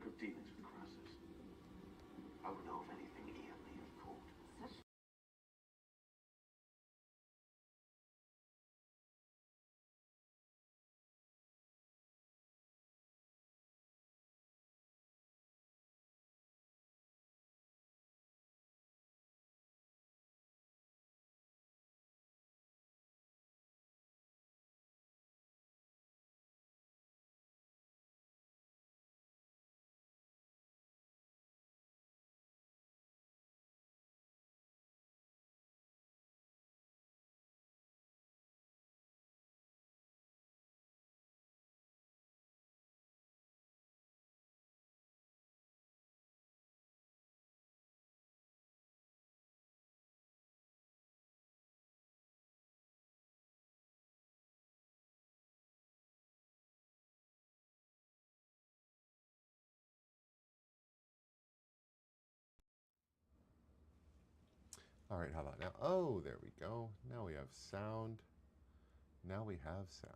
But if demons would cross us, I would know of anything Ian may have pulled. Such All right, how about now? Oh, there we go. Now we have sound. Now we have sound.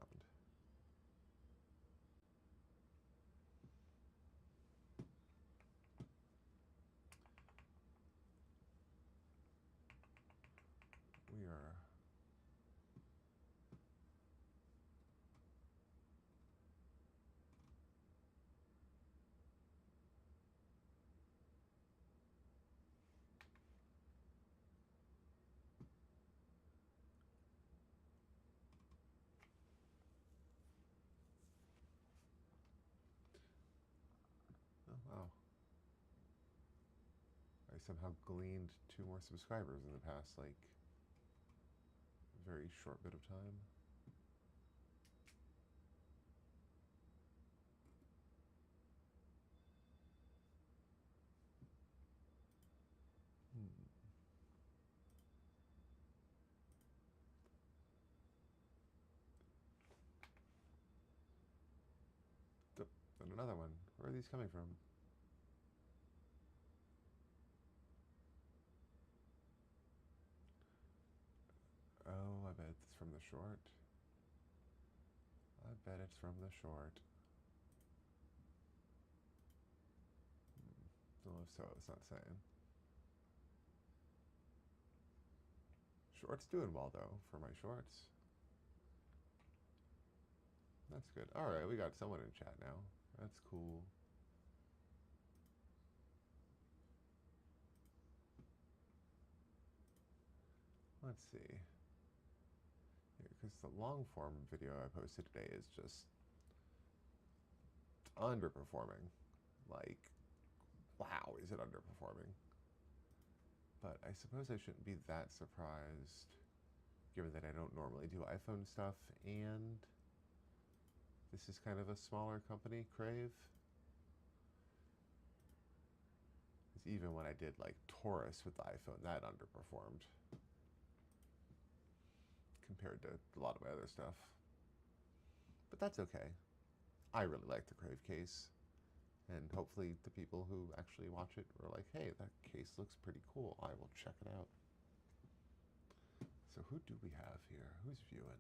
We are... Oh, wow. I somehow gleaned 2 more subscribers in the past, like, very short bit of time. And another one. Where are these coming from? Oh, I bet it's from the short. I bet it's from the short. Well, if so, it's not saying. Short's doing well, though, for my shorts. That's good. All right, we got someone in chat now. That's cool. Let's see. Because the long form video I posted today is just underperforming. Like, wow, is it underperforming? But I suppose I shouldn't be that surprised, given that I don't normally do iPhone stuff, and this is kind of a smaller company, Crave. Because even when I did, like, Taurus with the iPhone, that underperformed compared to a lot of my other stuff. But that's okay. I really like the Crave case. And hopefully the people who actually watch it are like, hey, that case looks pretty cool. I will check it out. So who do we have here? Who's viewing?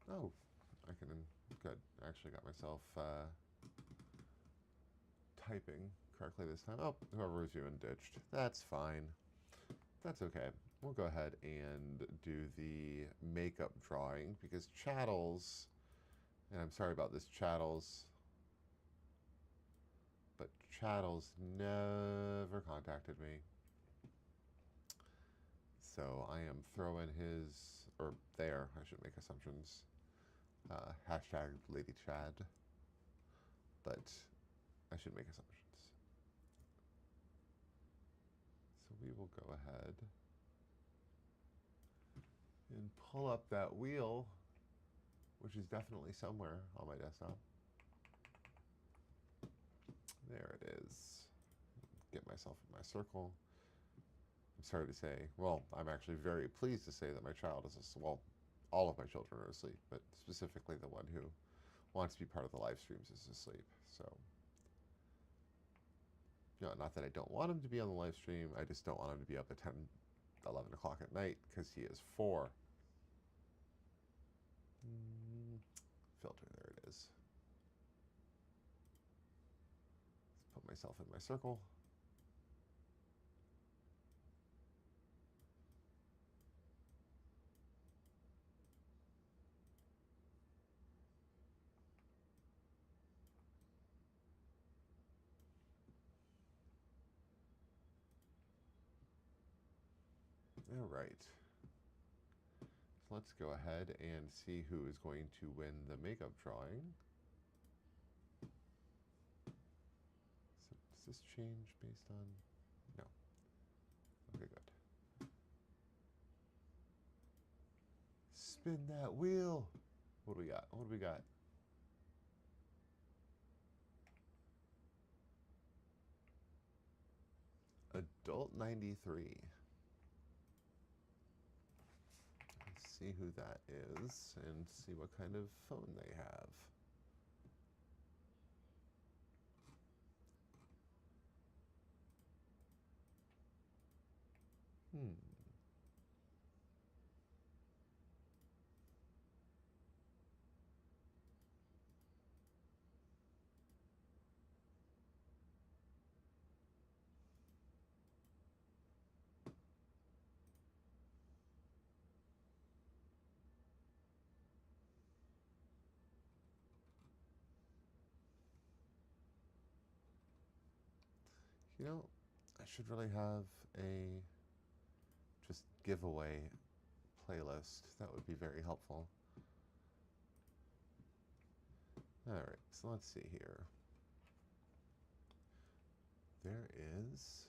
Oh, I can, good. I actually got myself typing correctly this time. Oh, whoever was viewing ditched. That's fine. That's okay. We'll go ahead and do the makeup drawing because Chattels, and I'm sorry about this, Chattels, but Chattels never contacted me. So I am throwing his, or there, I shouldn't make assumptions, hashtag Lady Chad, but I should make assumptions. So we will go ahead and pull up that wheel, which is definitely somewhere on my desktop. There it is. Get myself in my circle. I'm sorry to say, well, I'm actually very pleased to say that my child is asleep. Well, all of my children are asleep, but specifically the one who wants to be part of the live streams is asleep. So, not that I don't want him to be on the live stream, I just don't want him to be up at 10, 11 o'clock at night because he is 4. Filter, there it is. Let's put myself in my circle. All right. So let's go ahead and see who is going to win the makeup drawing. So does this change based on? No. Okay, good. Spin that wheel. What do we got? What do we got? Adult 93. Let's see who that is and see what kind of phone they have. I should really have a just giveaway playlist. That would be very helpful. All right, so let's see here. There is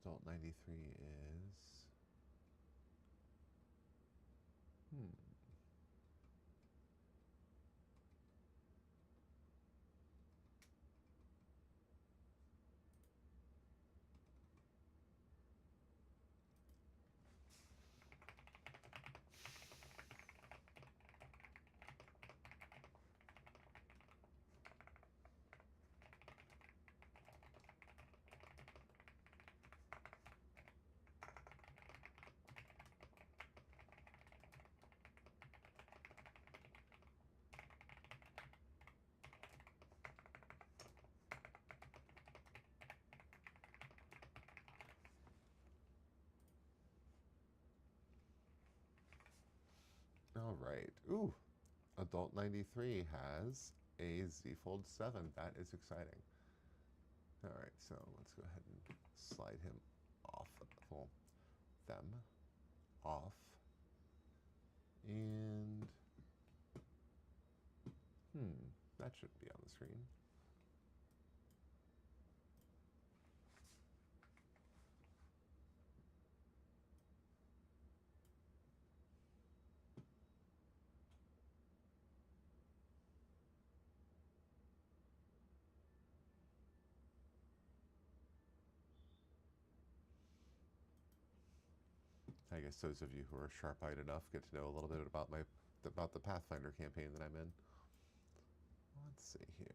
Adult 93 is all right. Ooh, Adult 93 has a Z Fold 7. That is exciting. All right, so let's go ahead and slide him off. Well, them off. And that shouldn't be on the screen. I guess those of you who are sharp-eyed enough get to know a little bit about the Pathfinder campaign that I'm in. Let's see here.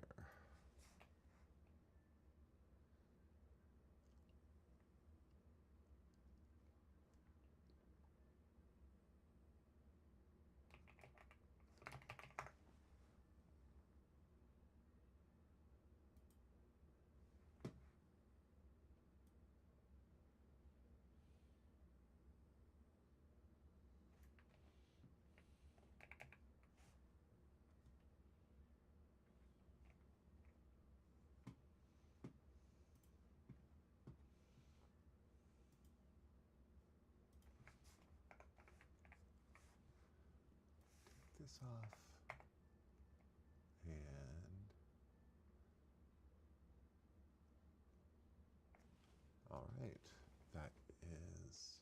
This off. And all right, that is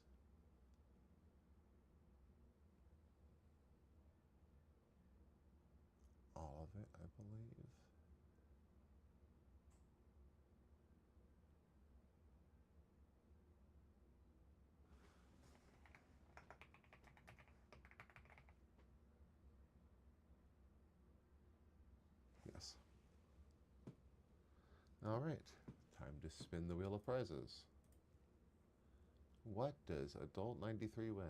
all of it, I believe. All right, time to spin the wheel of prizes. What does Adult 93 win?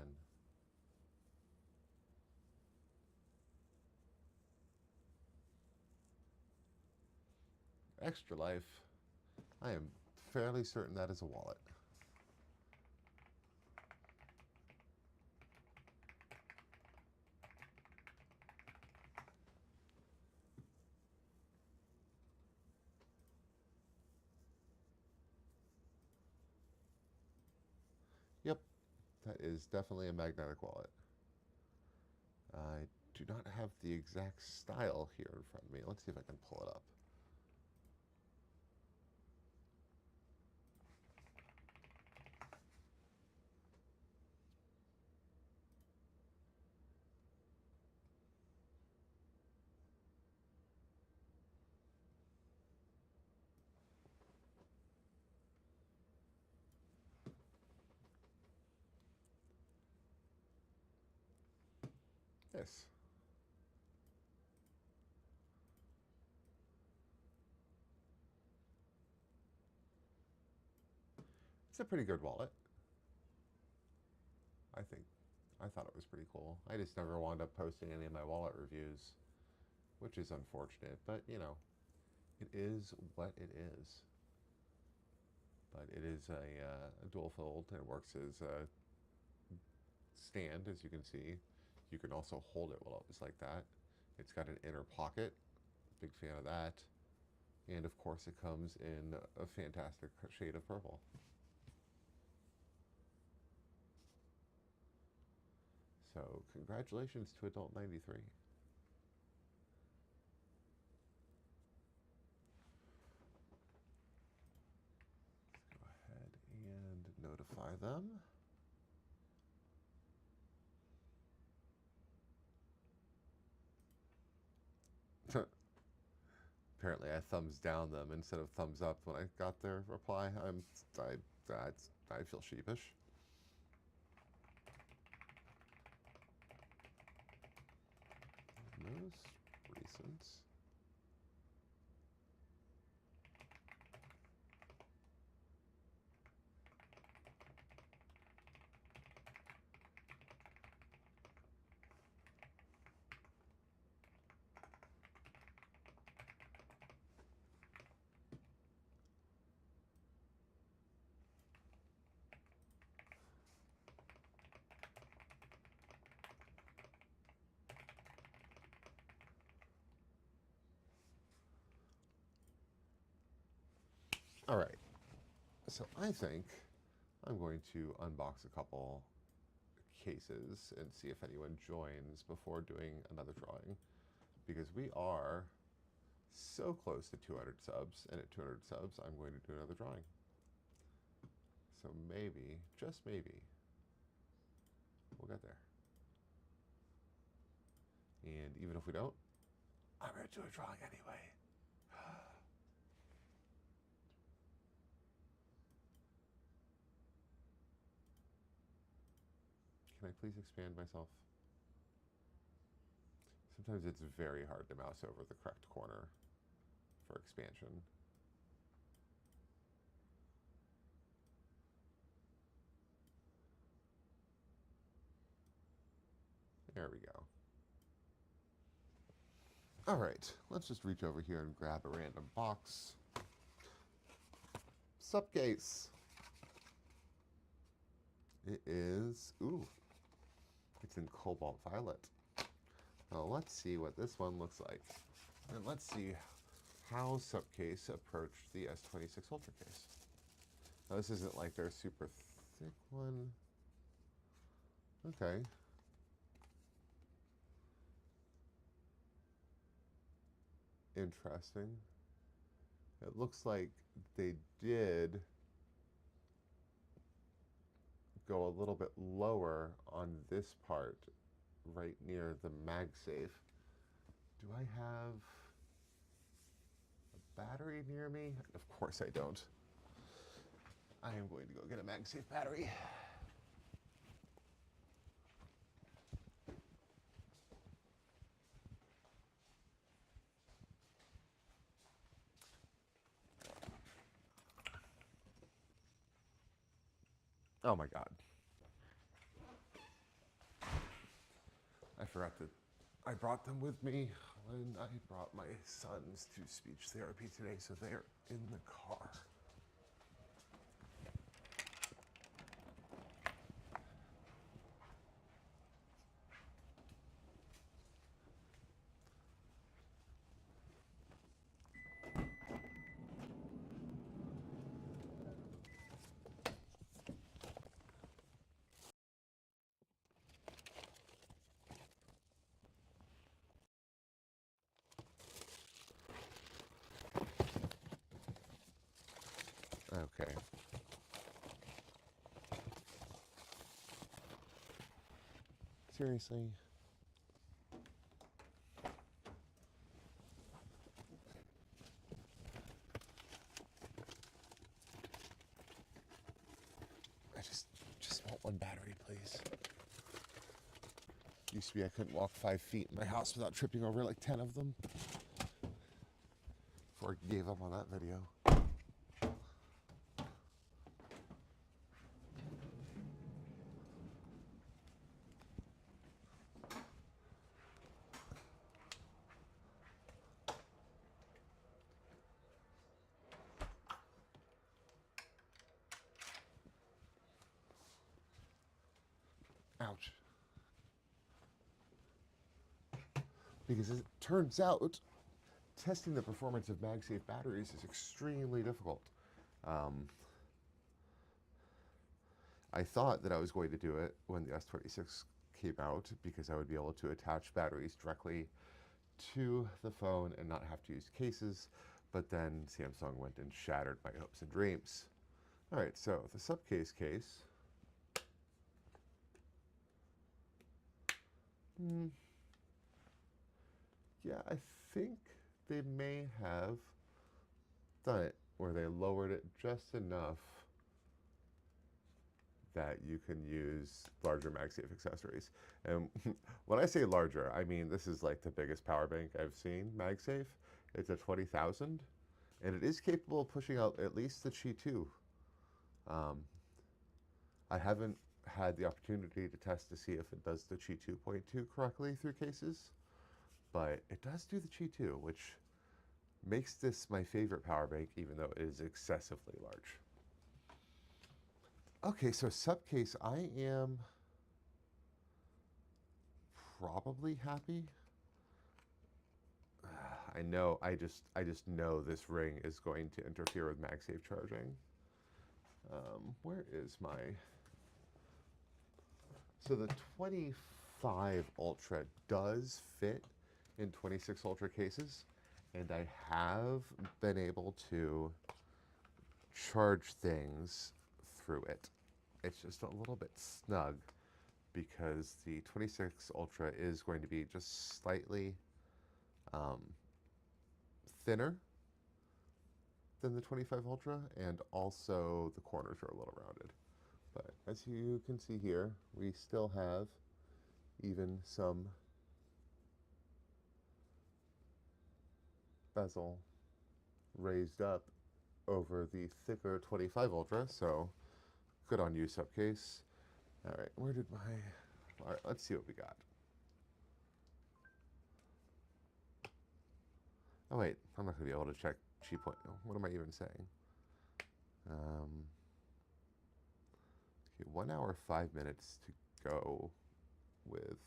Extra Life. I am fairly certain that is a wallet. Yep, that is definitely a magnetic wallet. I do not have the exact style here in front of me. Let's see if I can pull it up. This. It's a pretty good wallet, I think. I thought it was pretty cool. I just never wound up posting any of my wallet reviews, which is unfortunate, but you know, it is what it is. But it is a dual fold. It works as a stand, as you can see. You can also hold it while it was like that. It's got an inner pocket. Big fan of that. And of course it comes in a fantastic shade of purple. So congratulations to Adult 93. Let's go ahead and notify them. Apparently I thumbs down them instead of thumbs up when I got their reply. I feel sheepish. Most recent. All right, so I think I'm going to unbox a couple cases and see if anyone joins before doing another drawing, because we are so close to 200 subs, and at 200 subs I'm going to do another drawing. So maybe, just maybe, we'll get there. And even if we don't, I'm going to do a drawing anyway. Can I please expand myself? Sometimes it's very hard to mouse over the correct corner for expansion. There we go. All right, let's just reach over here and grab a random box. Sup case. It is, ooh, it's in cobalt violet. Now let's see what this one looks like. And let's see how Subcase approached the S26 Ultra case. Now this isn't like their super thick one. Okay. Interesting. It looks like they did go a little bit lower on this part, right near the MagSafe. Do I have a battery near me? Of course I don't. I am going to go get a MagSafe battery. Oh my God. I forgot that I brought them with me when I brought my sons to speech therapy today, so they're in the car. Okay. Seriously? I just want one battery, please. Used to be I couldn't walk 5 feet in my house without tripping over like 10 of them. Before I gave up on that video. Ouch. Because it turns out testing the performance of MagSafe batteries is extremely difficult. I thought that I was going to do it when the S26 came out because I would be able to attach batteries directly to the phone and not have to use cases, but then Samsung went and shattered my hopes and dreams. All right, so the subcase case. Yeah, I think they may have done it where they lowered it just enough that you can use larger MagSafe accessories. And when I say larger, I mean this is like the biggest power bank I've seen MagSafe. It's a 20,000, and it is capable of pushing out at least the Qi 2. I haven't had the opportunity to test to see if it does the Qi 2.2 correctly through cases, but it does do the Qi 2, which makes this my favorite power bank, even though it is excessively large. Okay, so subcase, I am probably happy. I know, I just know this ring is going to interfere with MagSafe charging. Where is my... So the 25 Ultra does fit in 26 Ultra cases, and I have been able to charge things through it. It's just a little bit snug because the 26 Ultra is going to be just slightly thinner than the 25 Ultra, and also the corners are a little rounded. But as you can see here, we still have even some bezel raised up over the thicker 25 Ultra, so good on you, subcase. All right, where did my... All right, let's see what we got. Oh wait, I'm not gonna be able to check Qi point. What am I even saying? Okay, 1 hour, 5 minutes to go with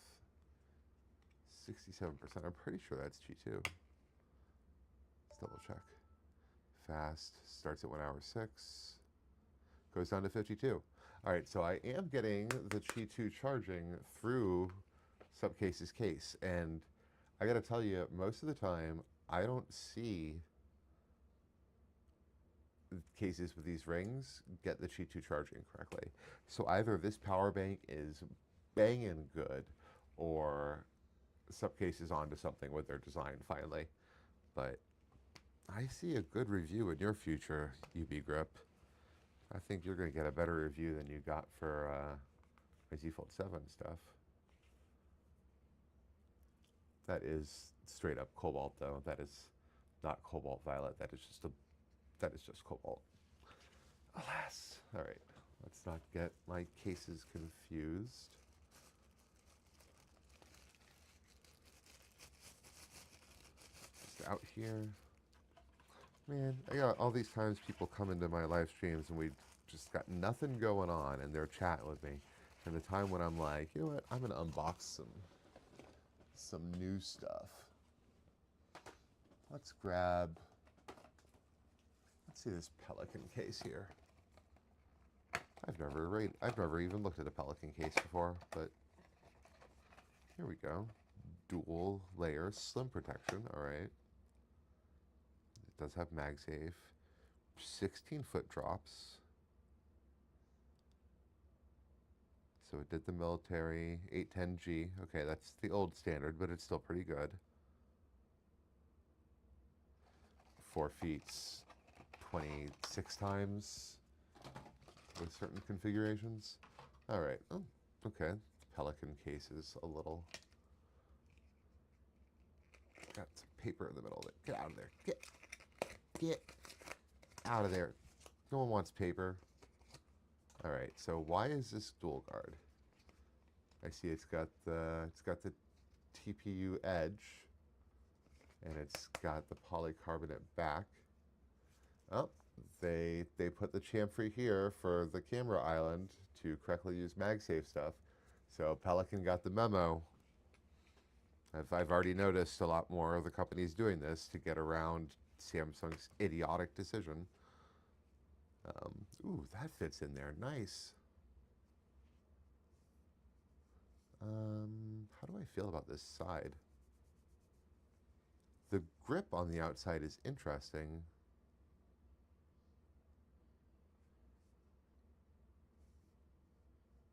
67%. I'm pretty sure that's G2. Let's double check. Fast starts at 1 hour 6, goes down to 52. All right, so I am getting the Qi 2 charging through subcase's case, and I gotta tell you, most of the time I don't see cases with these rings get the Qi 2 charging correctly. So either this power bank is banging good, or subcase is onto something with their design finally. But I see a good review in your future, UB Grip. I think you're going to get a better review than you got for my Z Fold 7 stuff. That is straight up cobalt, though. That is not cobalt violet. That is just cobalt. Alas. All right. Let's not get my cases confused. Just out here. Man, I got all these times people come into my live streams and we just got nothing going on and they're chatting with me. And the time when I'm like, you know what, I'm gonna unbox some new stuff. Let's see this Pelican case here. I've never even looked at a Pelican case before, but here we go. Dual layer slim protection, all right. It does have MagSafe. 16-foot drops. So it did the military 810G. Okay, that's the old standard, but it's still pretty good. 4 feet 26 times with certain configurations. All right. Oh, okay. The Pelican case is a little. Got some paper in the middle of it. Get out of there. Get out of there. No one wants paper. All right. So why is this dual guard? I see it's got the TPU edge, and it's got the polycarbonate back. Oh, they put the chamfer here for the camera island to correctly use MagSafe stuff. So Pelican got the memo. I've already noticed a lot more of the companies doing this to get around Samsung's idiotic decision. Ooh, that fits in there. Nice. How do I feel about this side? The grip on the outside is interesting.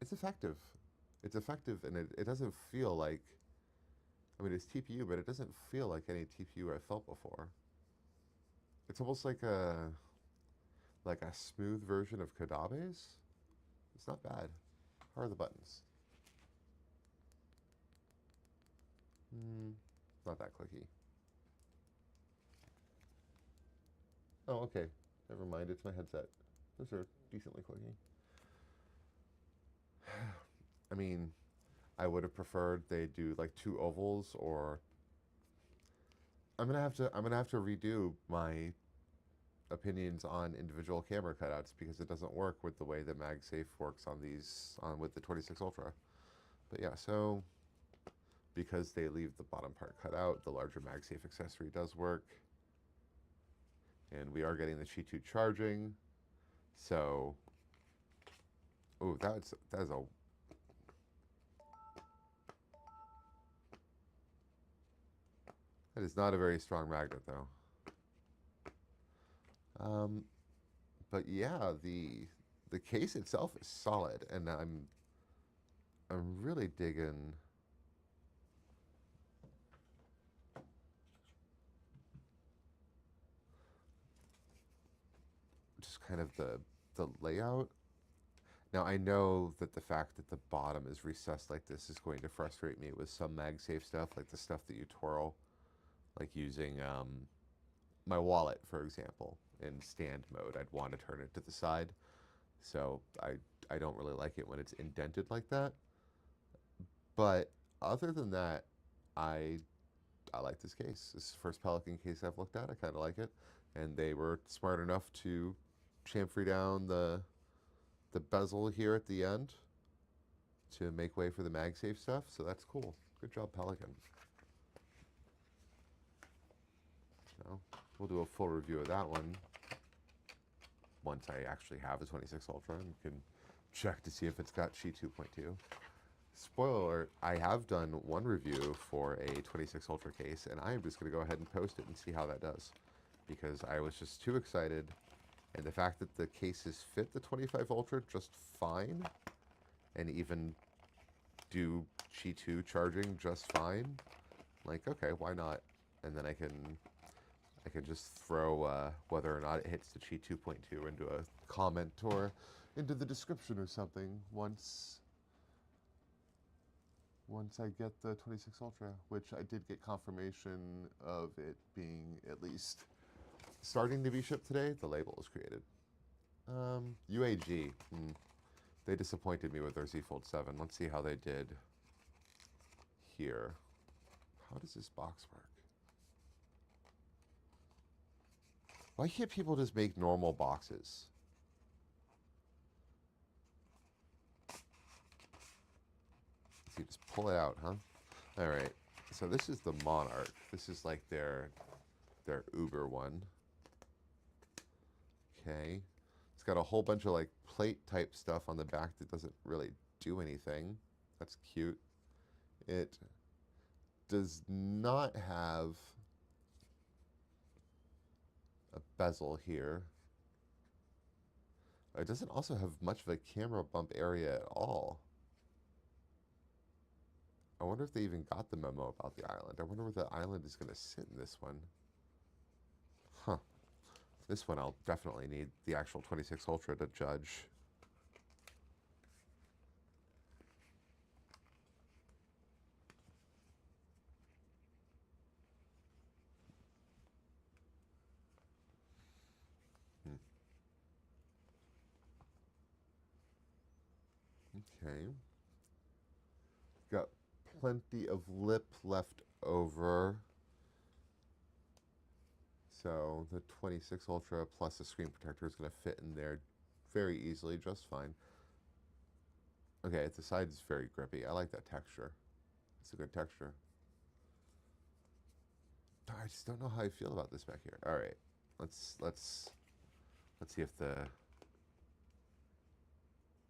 It's effective. It's effective, and it doesn't feel like, I mean, it's TPU, but it doesn't feel like any TPU I've felt before. It's almost like a smooth version of Kadabe's. It's not bad. How are the buttons? Not that clicky. Oh, okay. Never mind. It's my headset. Those are decently clicky. I mean, I would have preferred they do like 2 ovals, or I'm gonna have to redo my opinions on individual camera cutouts because it doesn't work with the way that MagSafe works on with the 26 Ultra. But yeah, so because they leave the bottom part cut out, the larger MagSafe accessory does work. And we are getting the Qi 2 charging. So, oh, that is a. That is not a very strong magnet, though. But yeah, the case itself is solid, and I'm really digging. Just kind of the layout. Now I know that the fact that the bottom is recessed like this is going to frustrate me with some MagSafe stuff, like the stuff that you twirl, like using my wallet, for example, in stand mode. I'd want to turn it to the side, so I don't really like it when it's indented like that. But other than that, I like this case. This is the first Pelican case I've looked at. I kind of like it, and they were smart enough to chamfer down the bezel here at the end to make way for the MagSafe stuff. So that's cool. Good job, Pelican. So we'll do a full review of that one once I actually have a 26 Ultra and can check to see if it's got Qi 2.2. Spoiler alert, I have done one review for a 26 Ultra case, and I am just going to go ahead and post it and see how that does, because I was just too excited, and the fact that the cases fit the 25 Ultra just fine, and even do Qi 2 charging just fine, like, okay, why not? And then I can just throw whether or not it hits the Qi 2.2 into a comment or into the description or something once I get the 26 Ultra, which I did get confirmation of it being at least starting to be shipped today. The label was created. UAG. They disappointed me with their Z Fold 7. Let's see how they did here. How does this box work? Why can't people just make normal boxes? So you just pull it out, huh? All right. So this is the Monarch. This is like their Uber one. Okay. It's got a whole bunch of like plate type stuff on the back that doesn't really do anything. That's cute. It does not have a bezel here. It doesn't also have much of a camera bump area at all. I wonder if they even got the memo about the island. I wonder where the island is going to sit in this one. Huh. This one I'll definitely need the actual 26 Ultra to judge. Okay. Got plenty of lip left over. So the 26 Ultra plus the screen protector is going to fit in there very easily, just fine. Okay, the side is very grippy. I like that texture. It's a good texture. I just don't know how I feel about this back here. All right, let's see if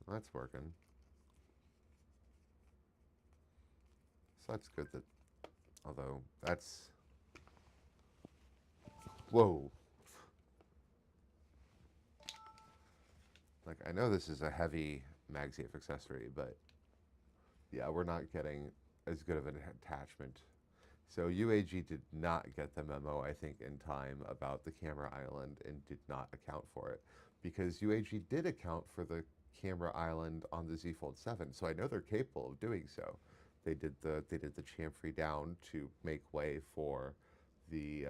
that's working. So that's good. That although that's whoa. Like I know this is a heavy MagSafe accessory, but yeah, we're not getting as good of an attachment. So UAG did not get the memo, I think, in time about the camera island and did not account for it, because UAG did account for the camera island on the Z Fold 7. So I know they're capable of doing so. They did the chamfer down to make way for the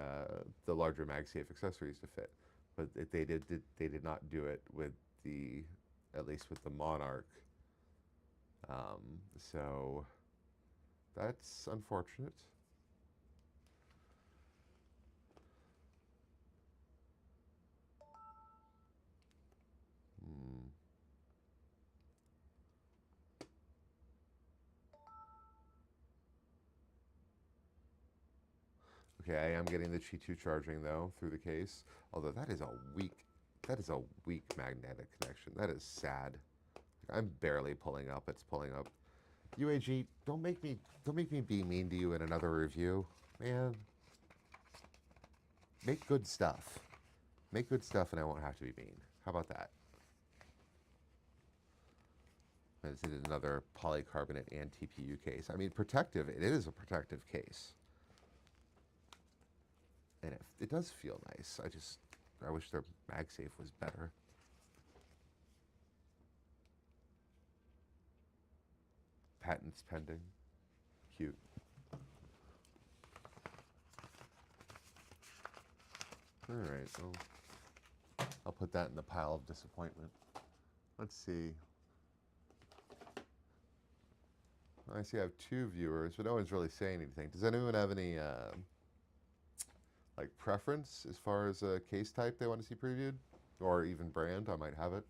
larger MagSafe accessories to fit, but they did not do it with the, at least with the Monarch. So that's unfortunate. Okay, I am getting the Qi 2 charging though through the case. Although that is a weak magnetic connection. That is sad. I'm barely pulling up. It's pulling up. UAG, don't make me be mean to you in another review, man. Make good stuff. Make good stuff, and I won't have to be mean. How about that? This is another polycarbonate and TPU case. I mean, protective. It is a protective case. And it does feel nice. I wish their MagSafe was better. Patents pending. Cute. All right, well, I'll put that in the pile of disappointment. Let's see. I see I have 2 viewers, but no one's really saying anything. Does anyone have any like preference as far as a case type they want to see previewed, or even brand? I might have it.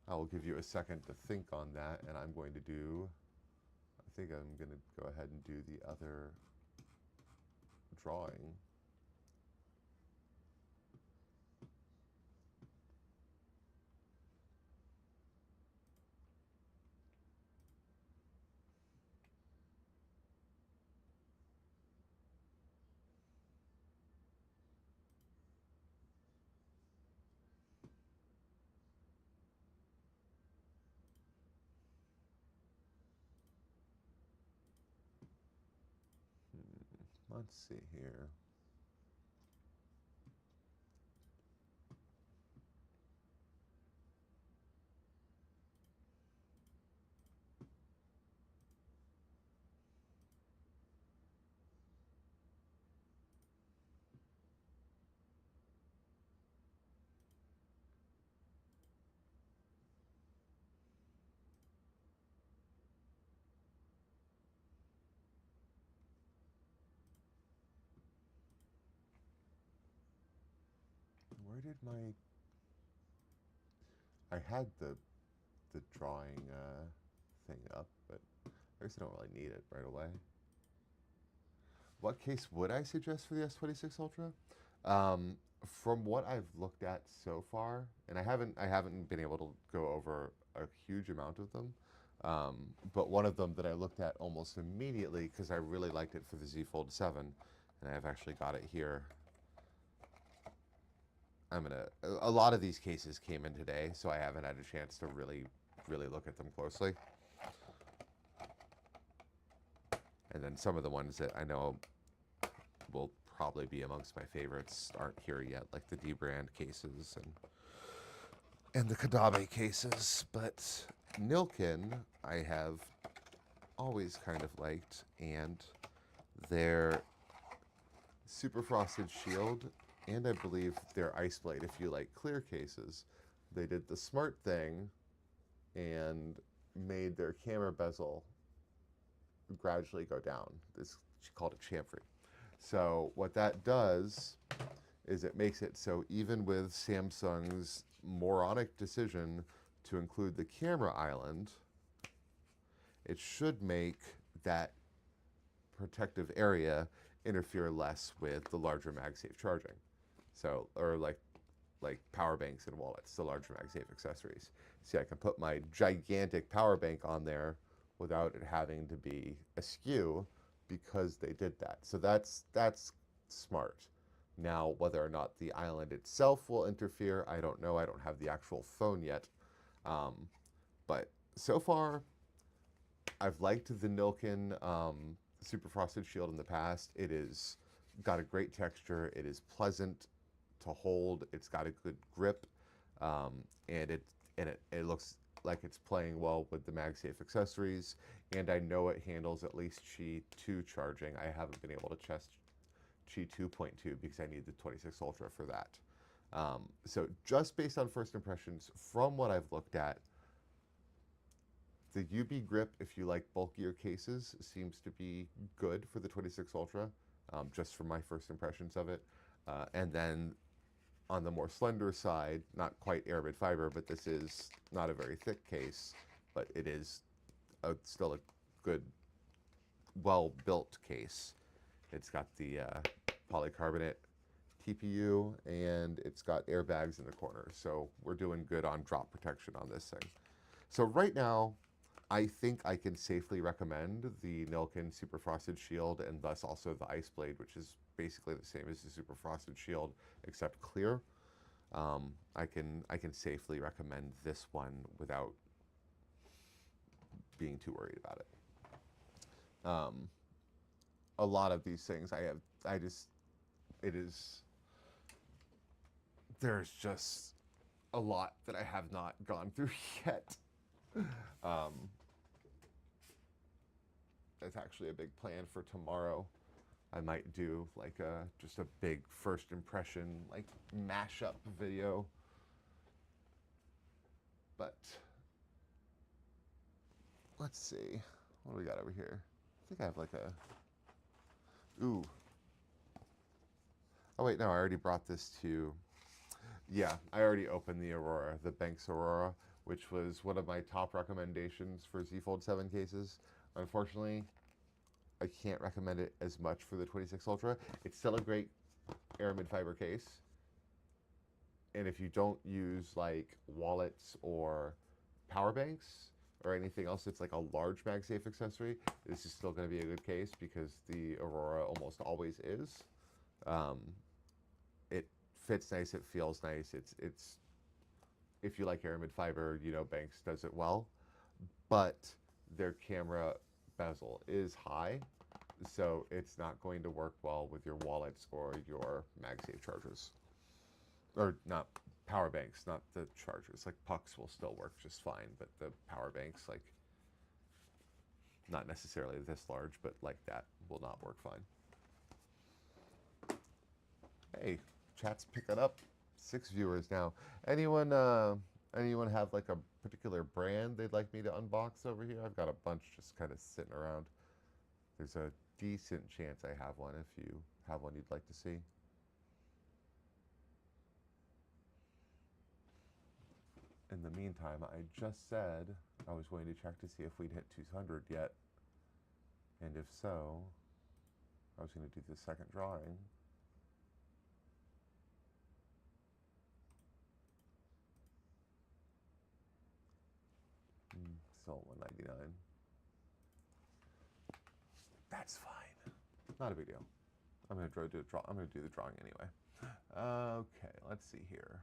I will give you a second to think on that, and I'm going to do, I think I'm going to go ahead and do the other drawing. Let's see here. where did my... I had the drawing thing up, but I guess I don't really need it right away. What case would I suggest for the S26 Ultra? From what I've looked at so far, and I haven't been able to go over a huge amount of them, but one of them that I looked at almost immediately because I really liked it for the Z Fold 7, and I've actually got it here. A lot of these cases came in today, so I haven't had a chance to really look at them closely. And then some of the ones that I know will probably be amongst my favorites aren't here yet, like the D-brand cases and the Kadabe cases. But Nilkin I have always kind of liked, and their Super Frosted Shield, and I believe their Ice Blade, if you like clear cases, they did the smart thing and made their camera bezel gradually go down. She called it chamfered. So what that does is it makes it so even with Samsung's moronic decision to include the camera island, it should make that protective area interfere less with the larger MagSafe charging. So, or like power banks and wallets, the larger MagSafe accessories. See, I can put my gigantic power bank on there without it having to be askew because they did that. So that's smart. Now, whether or not the island itself will interfere, I don't know. I don't have the actual phone yet. But so far, I've liked the Nilkin Super Frosted Shield in the past. It is got a great texture. It is pleasant to hold. It's got a good grip, and it looks like it's playing well with the MagSafe accessories. And I know it handles at least Qi 2 charging. I haven't been able to test Qi 2.2 because I need the 26 Ultra for that. So just based on first impressions, from what I've looked at, the UB grip, if you like bulkier cases, seems to be good for the 26 Ultra, just from my first impressions of it. And then on the more slender side, not quite aramid fiber, but this is not a very thick case, but it is still a good, well-built case. It's got the polycarbonate TPU, and it's got airbags in the corner. So we're doing good on drop protection on this thing. So right now, I think I can safely recommend the Nilkin Super Frosted Shield, and thus also the Ice Blade, which is basically the same as the Super Frosted Shield, except clear. I can safely recommend this one without being too worried about it. A lot of these things there's just a lot that I have not gone through yet. That's actually a big plan for tomorrow. I might do like just a big first impression, like mashup video. But let's see, what do we got over here? I think I have like ooh. Oh wait, no, I already brought this to, yeah, I already opened the Aurora, the Banks Aurora, which was one of my top recommendations for Z Fold 7 cases. Unfortunately, I can't recommend it as much for the 26 Ultra. It's still a great aramid fiber case. And if you don't use like wallets or power banks or anything else that's like a large MagSafe accessory, this is still going to be a good case because the Aurora almost always is. It fits nice, it feels nice. It's if you like aramid fiber, you know Banks does it well. But their camera bezel is high, so it's not going to work well with your wallets or your MagSafe chargers. Or not power banks, not the chargers. Like pucks will still work just fine, but the power banks, like not necessarily this large, but like that will not work fine. Hey, chat's picking up. 6 viewers now. Anyone have like a particular brand they'd like me to unbox over here? I've got a bunch just kind of sitting around. There's a decent chance I have one if you have one you'd like to see. meantime, I just said I was going to check to see if we'd hit 200 yet. And if so, I was going to do the second drawing. Still 199. That's fine. Not a big deal. I'm going to do the drawing anyway. Okay, let's see here.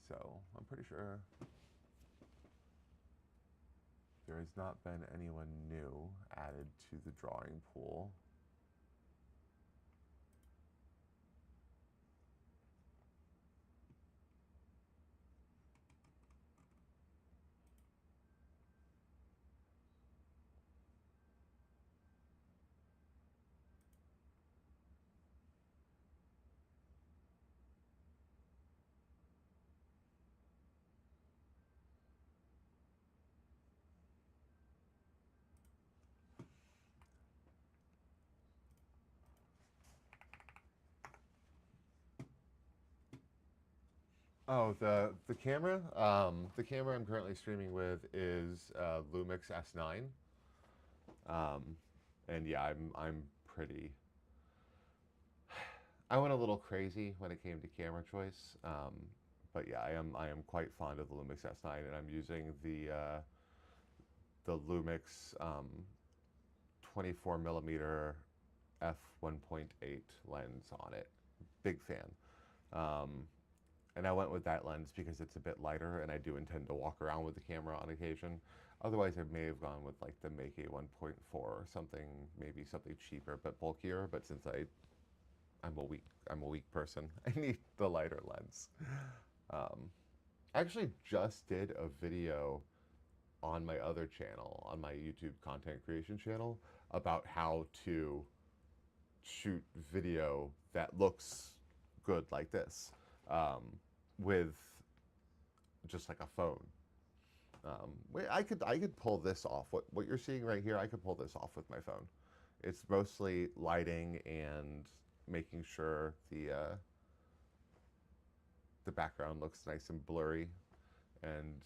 So I'm pretty sure there has not been anyone new added to the drawing pool. Oh, the camera. The camera I'm currently streaming with is Lumix S9. And yeah, I'm pretty. I went a little crazy when it came to camera choice. But yeah, I am quite fond of the Lumix S9, and I'm using the Lumix 24 millimeter f1.8 lens on it. Big fan. And I went with that lens because it's a bit lighter, and I do intend to walk around with the camera on occasion. Otherwise, I may have gone with like the Make A 1.4 or something, maybe something cheaper but bulkier. But since I'm a weak person, I need the lighter lens. I actually just did a video on my other channel, on my YouTube content creation channel, about how to shoot video that looks good like this. With just like a phone. I could pull this off. What you're seeing right here, I could pull this off with my phone. It's mostly lighting and making sure the background looks nice and blurry, and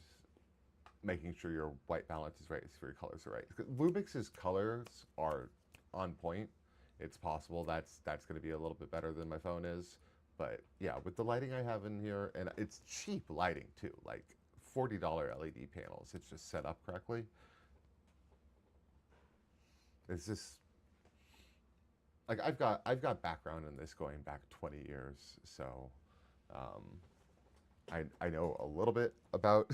making sure your white balance is right, so your colors are right. Lumix's colors are on point. It's possible that's going to be a little bit better than my phone is. But yeah, with the lighting I have in here, and it's cheap lighting too, like $40 LED panels. It's just set up correctly. It's just like I've got background in this going back 20 years, so I know a little bit about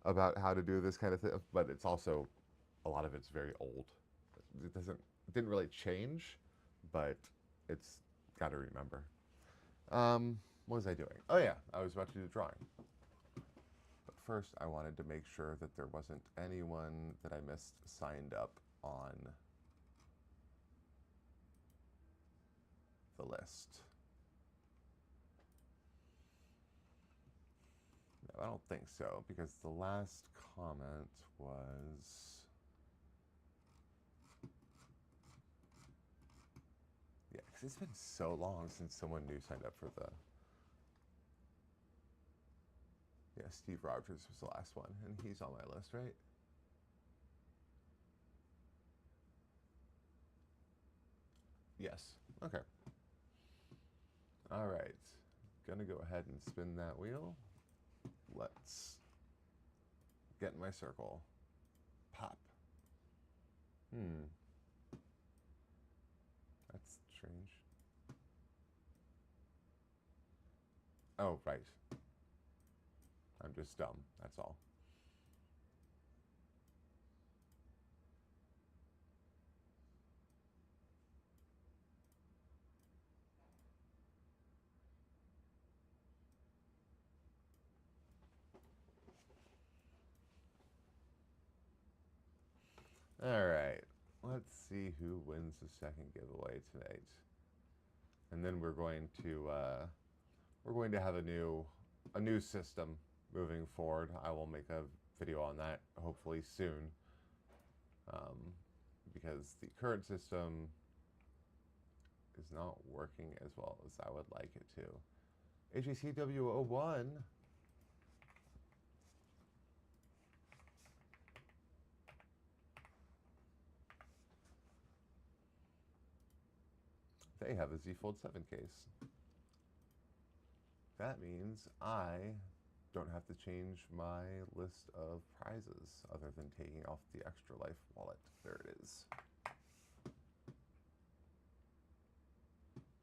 about how to do this kind of thing, but it's also a lot of it's very old. It didn't really change, but it's got to remember. What was I doing? Oh yeah, I was about to do the drawing. But first, I wanted to make sure that there wasn't anyone that I missed signed up on the list. No, I don't think so, because the last comment was... Yeah, because it's been so long since someone new signed up for the... Yeah, Steve Rogers was the last one, and he's on my list, right? Yes. Okay. All right. Gonna go ahead and spin that wheel. Let's get in my circle. Pop. That's strange. Oh, right. I'm just dumb, that's all. All right, let's see who wins the second giveaway tonight. And then we're going to have a new system moving forward. I will make a video on that hopefully soon, because the current system is not working as well as I would like it to. AJCW01. They have a Z Fold 7 case. That means I don't have to change my list of prizes other than taking off the Extra Life wallet. There it is.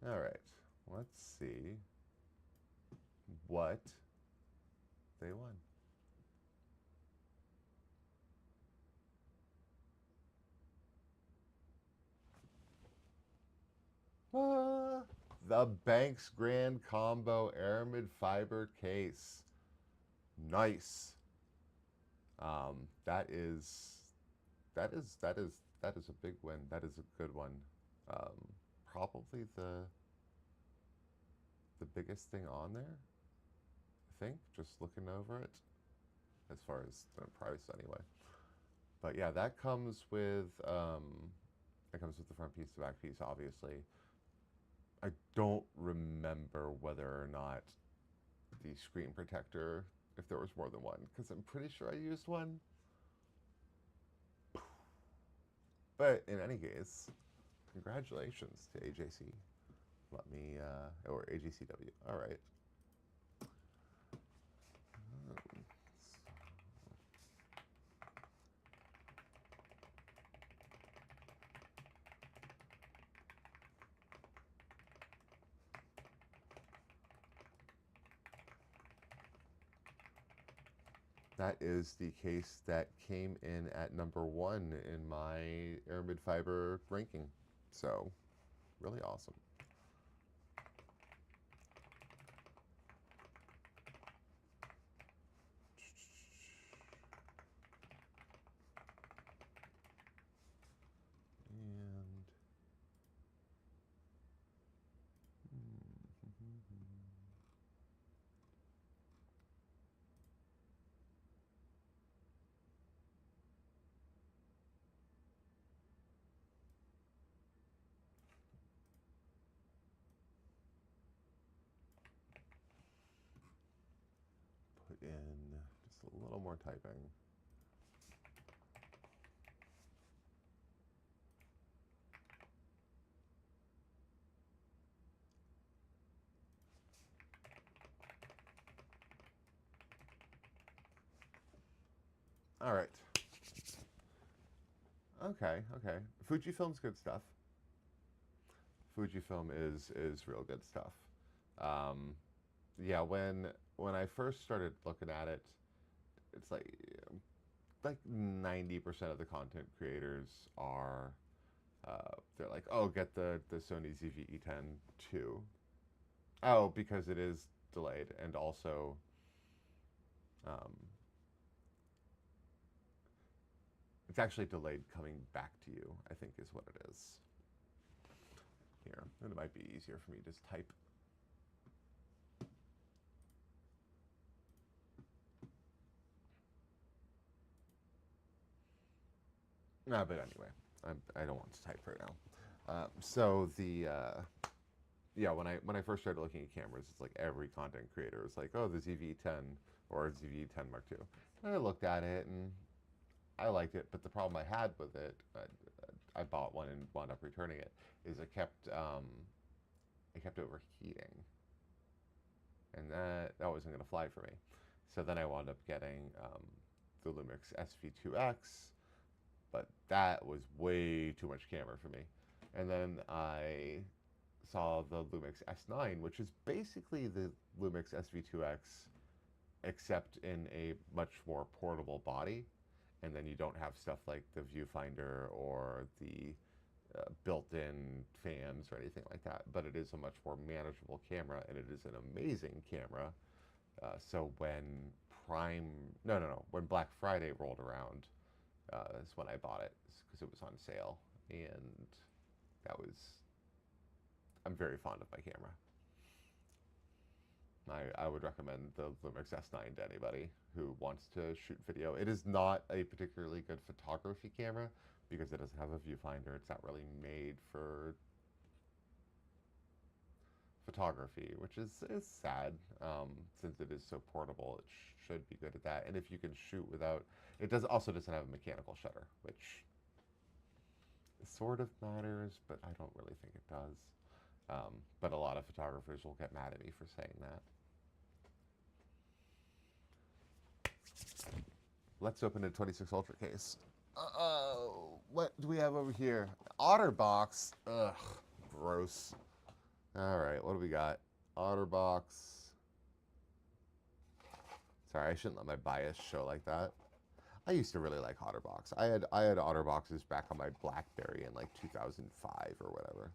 All right, let's see what they won. The Banks Grand Combo Aramid Fiber Case. Nice. That is a big win. That is a good one. Probably the biggest thing on there, I think, just looking over it, as far as the price anyway. But yeah, that comes with the front piece, the back piece, obviously. I don't remember whether or not the screen protector, if there was more than one, because I'm pretty sure I used one. But in any case, congratulations to AJC. Let me, or AJCW. All right. That is the case that came in at #1 in my Aramid Fiber ranking. So, really awesome. And put in just a little more typing. All right. Okay. Fujifilm's good stuff. Fujifilm is real good stuff. Yeah, when I first started looking at it, it's like 90% of the content creators are they're like, oh, get the Sony ZV-E10 II. Oh, because it is delayed, and also it's actually delayed coming back to you, I think is what it is. Here, and it might be easier for me to just type. No, but anyway, I don't want to type right now. So the yeah, when I first started looking at cameras, it's like every content creator was like, oh, the ZV-10 or ZV-10 Mark II. And I looked at it and I liked it, but the problem I had with it, I bought one and wound up returning it, is it kept overheating, and that wasn't going to fly for me. So then I wound up getting the Lumix SV2X, but that was way too much camera for me. And then I saw the Lumix S9, which is basically the Lumix SV2X, except in a much more portable body. And then you don't have stuff like the viewfinder or the built-in fans or anything like that. But it is a much more manageable camera, and it is an amazing camera. So when when Black Friday rolled around, is when I bought it, because it was on sale, and I'm very fond of my camera. I would recommend the Lumix S9 to anybody who wants to shoot video. It is not a particularly good photography camera because it doesn't have a viewfinder. It's not really made for photography, which is sad, since it is so portable. It should be good at that. And if you can shoot without, it also doesn't have a mechanical shutter, which sort of matters, but I don't really think it does. But a lot of photographers will get mad at me for saying that. Let's open a 26 Ultra case. What do we have over here? OtterBox. Ugh, gross. All right, what do we got? OtterBox. Sorry, I shouldn't let my bias show like that. I used to really like OtterBox. I had OtterBoxes back on my BlackBerry in like 2005 or whatever.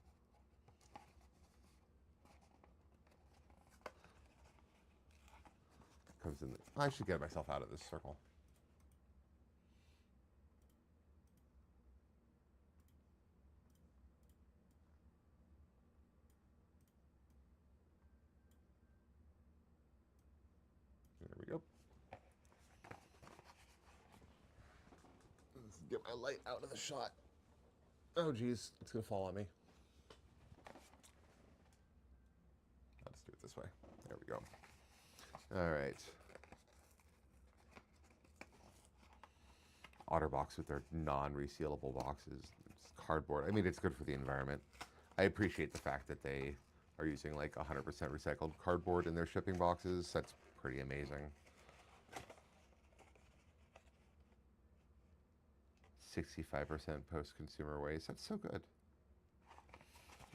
Comes in. I should get myself out of this circle. There we go. Let's get my light out of the shot. Oh, geez. It's going to fall on me. Let's do it this way. There we go. All right. OtterBox with their non-resealable boxes. It's cardboard. I mean, it's good for the environment. I appreciate the fact that they are using like 100% recycled cardboard in their shipping boxes. That's pretty amazing. 65% post-consumer waste. That's so good.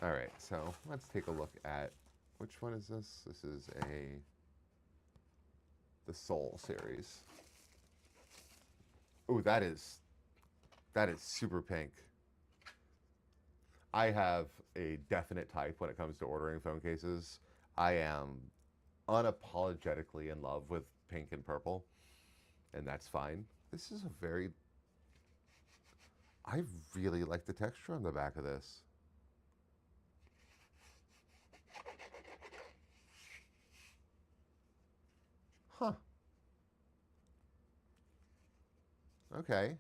All right, so let's take a look at, which one is this? This is the Soul series. Oh, that is super pink. I have a definite type when it comes to ordering phone cases. I am unapologetically in love with pink and purple, and that's fine. This is a very, I really like the texture on the back of this. Huh. Okay.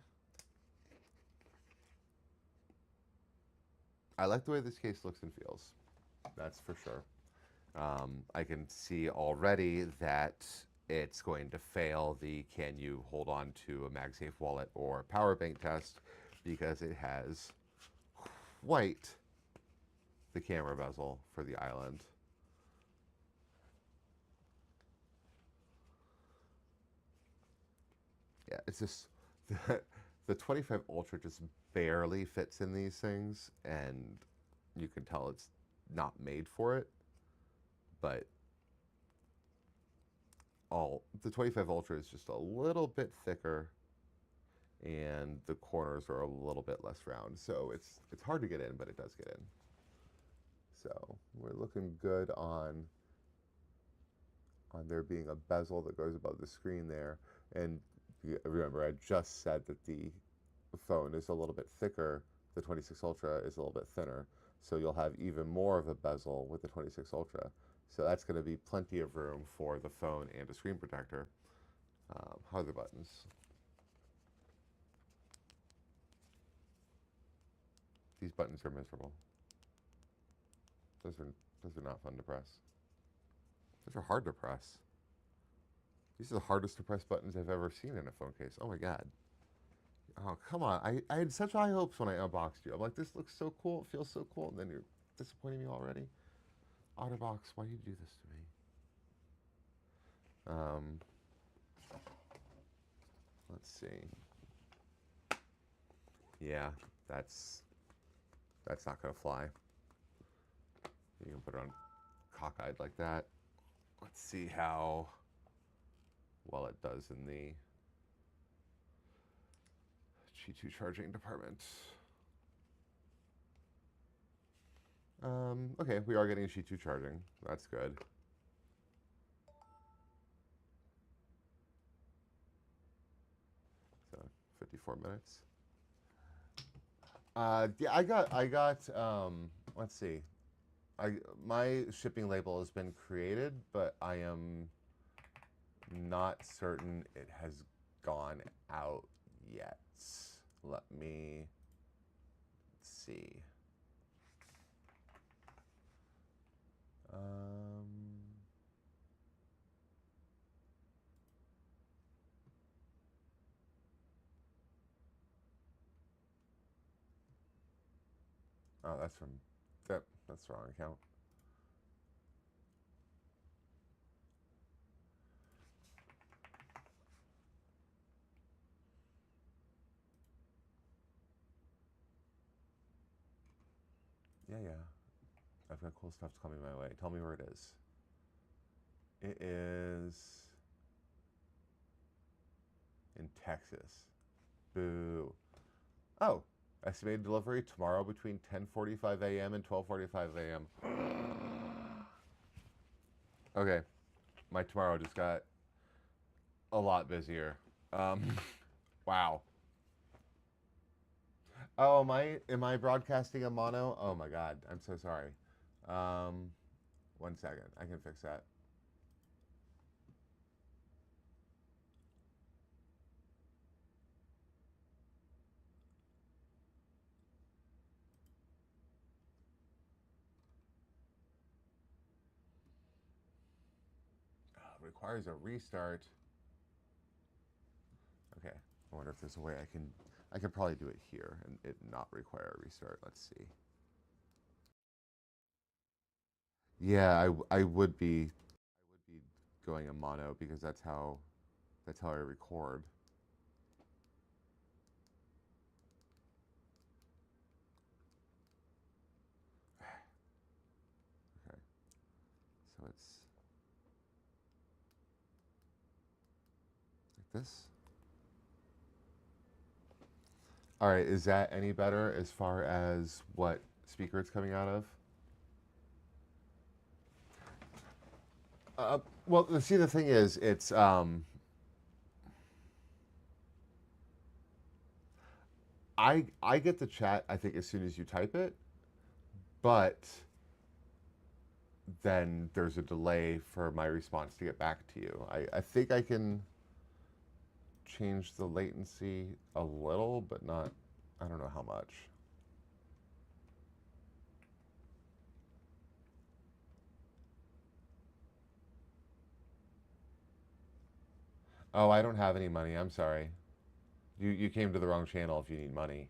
I like the way this case looks and feels. That's for sure. I can see already that it's going to fail the can you hold on to a MagSafe wallet or power bank test because it has quite the camera bezel for the island. Yeah, it's just the 25 Ultra just barely fits in these things, and you can tell it's not made for it. But the 25 Ultra is just a little bit thicker, and the corners are a little bit less round. So it's hard to get in, but it does get in. So we're looking good on there being a bezel that goes above the screen there. And remember, I just said that the phone is a little bit thicker. The 26 Ultra is a little bit thinner. So you'll have even more of a bezel with the 26 Ultra. So that's going to be plenty of room for the phone and a screen protector. How are the buttons? These buttons are miserable. Those are not fun to press. Those are hard to press. These are the hardest to press buttons I've ever seen in a phone case. Oh my god. Oh, come on. I had such high hopes when I unboxed you. I'm like, this looks so cool. It feels so cool. And then you're disappointing me already. OtterBox, why do you do this to me? Let's see. Yeah, that's not going to fly. You can put it on cockeyed like that. Let's see how well it does in the G2 charging department. Okay, we are getting G2 charging. That's good. So 54 minutes. Yeah, I got. Let's see. My shipping label has been created, but I am not certain it has gone out yet. Let me see. Um, oh, that's from, that's the wrong account. Yeah, yeah. I've got cool stuff coming my way. Tell me where it is. It is in Texas. Boo. Oh, estimated delivery tomorrow between 10:45 a.m. and 12:45 a.m. Okay, my tomorrow just got a lot busier. Um, wow. Oh, am I broadcasting a mono? Oh my God, I'm so sorry. Um, 1 second, I can fix that. Requires a restart. Okay, I wonder if there's a way I could probably do it here and it not require a restart. Let's see. Yeah, I would be going a mono because that's how I record. Okay, so it's like this. All right, is that any better as far as what speaker it's coming out of? Well, see, the thing is, it's I get the chat I think as soon as you type it, but then there's a delay for my response to get back to you. I think I can change the latency a little, but not, I don't know how much. Oh, I don't have any money. I'm sorry. You came to the wrong channel if you need money.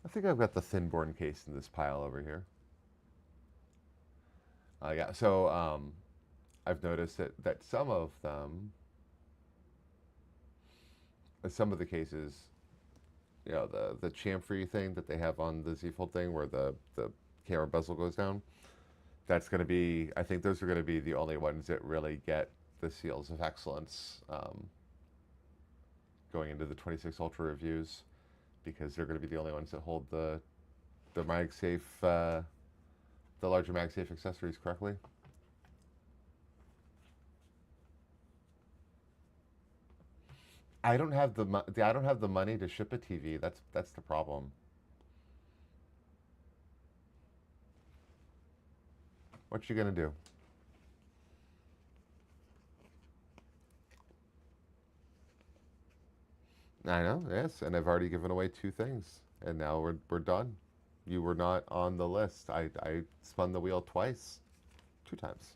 I think I've got the thin-born case in this pile over here. Yeah, so I've noticed that some of them, some of the cases, the chamfer thing that they have on the Z Fold thing where the camera bezel goes down, that's going to be, I think those are going to be the only ones that really get the seals of excellence going into the 26 Ultra reviews, because they're going to be the only ones that hold the MagSafe, the larger MagSafe accessories correctly. I don't have the money to ship a TV. That's the problem. What you gonna do? I know, yes, and I've already given away 2 things, and now we're done. You were not on the list. I spun the wheel twice, 2 times.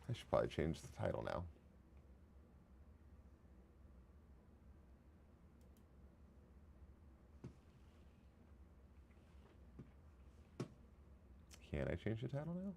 I should probably change the title now. Can I change the title now?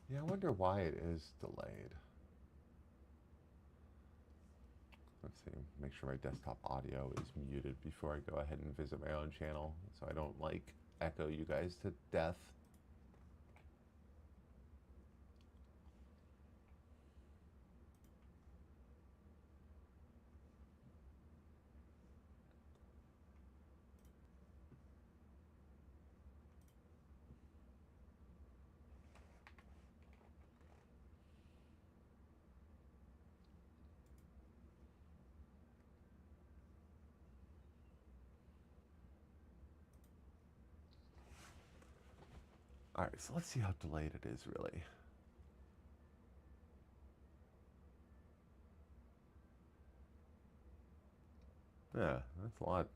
Yeah, I wonder why it is delayed. Let's see, make sure my desktop audio is muted before I go ahead and visit my own channel, so I don't like echo you guys to death. All right, so let's see how delayed it is, really. Yeah, that's a lot.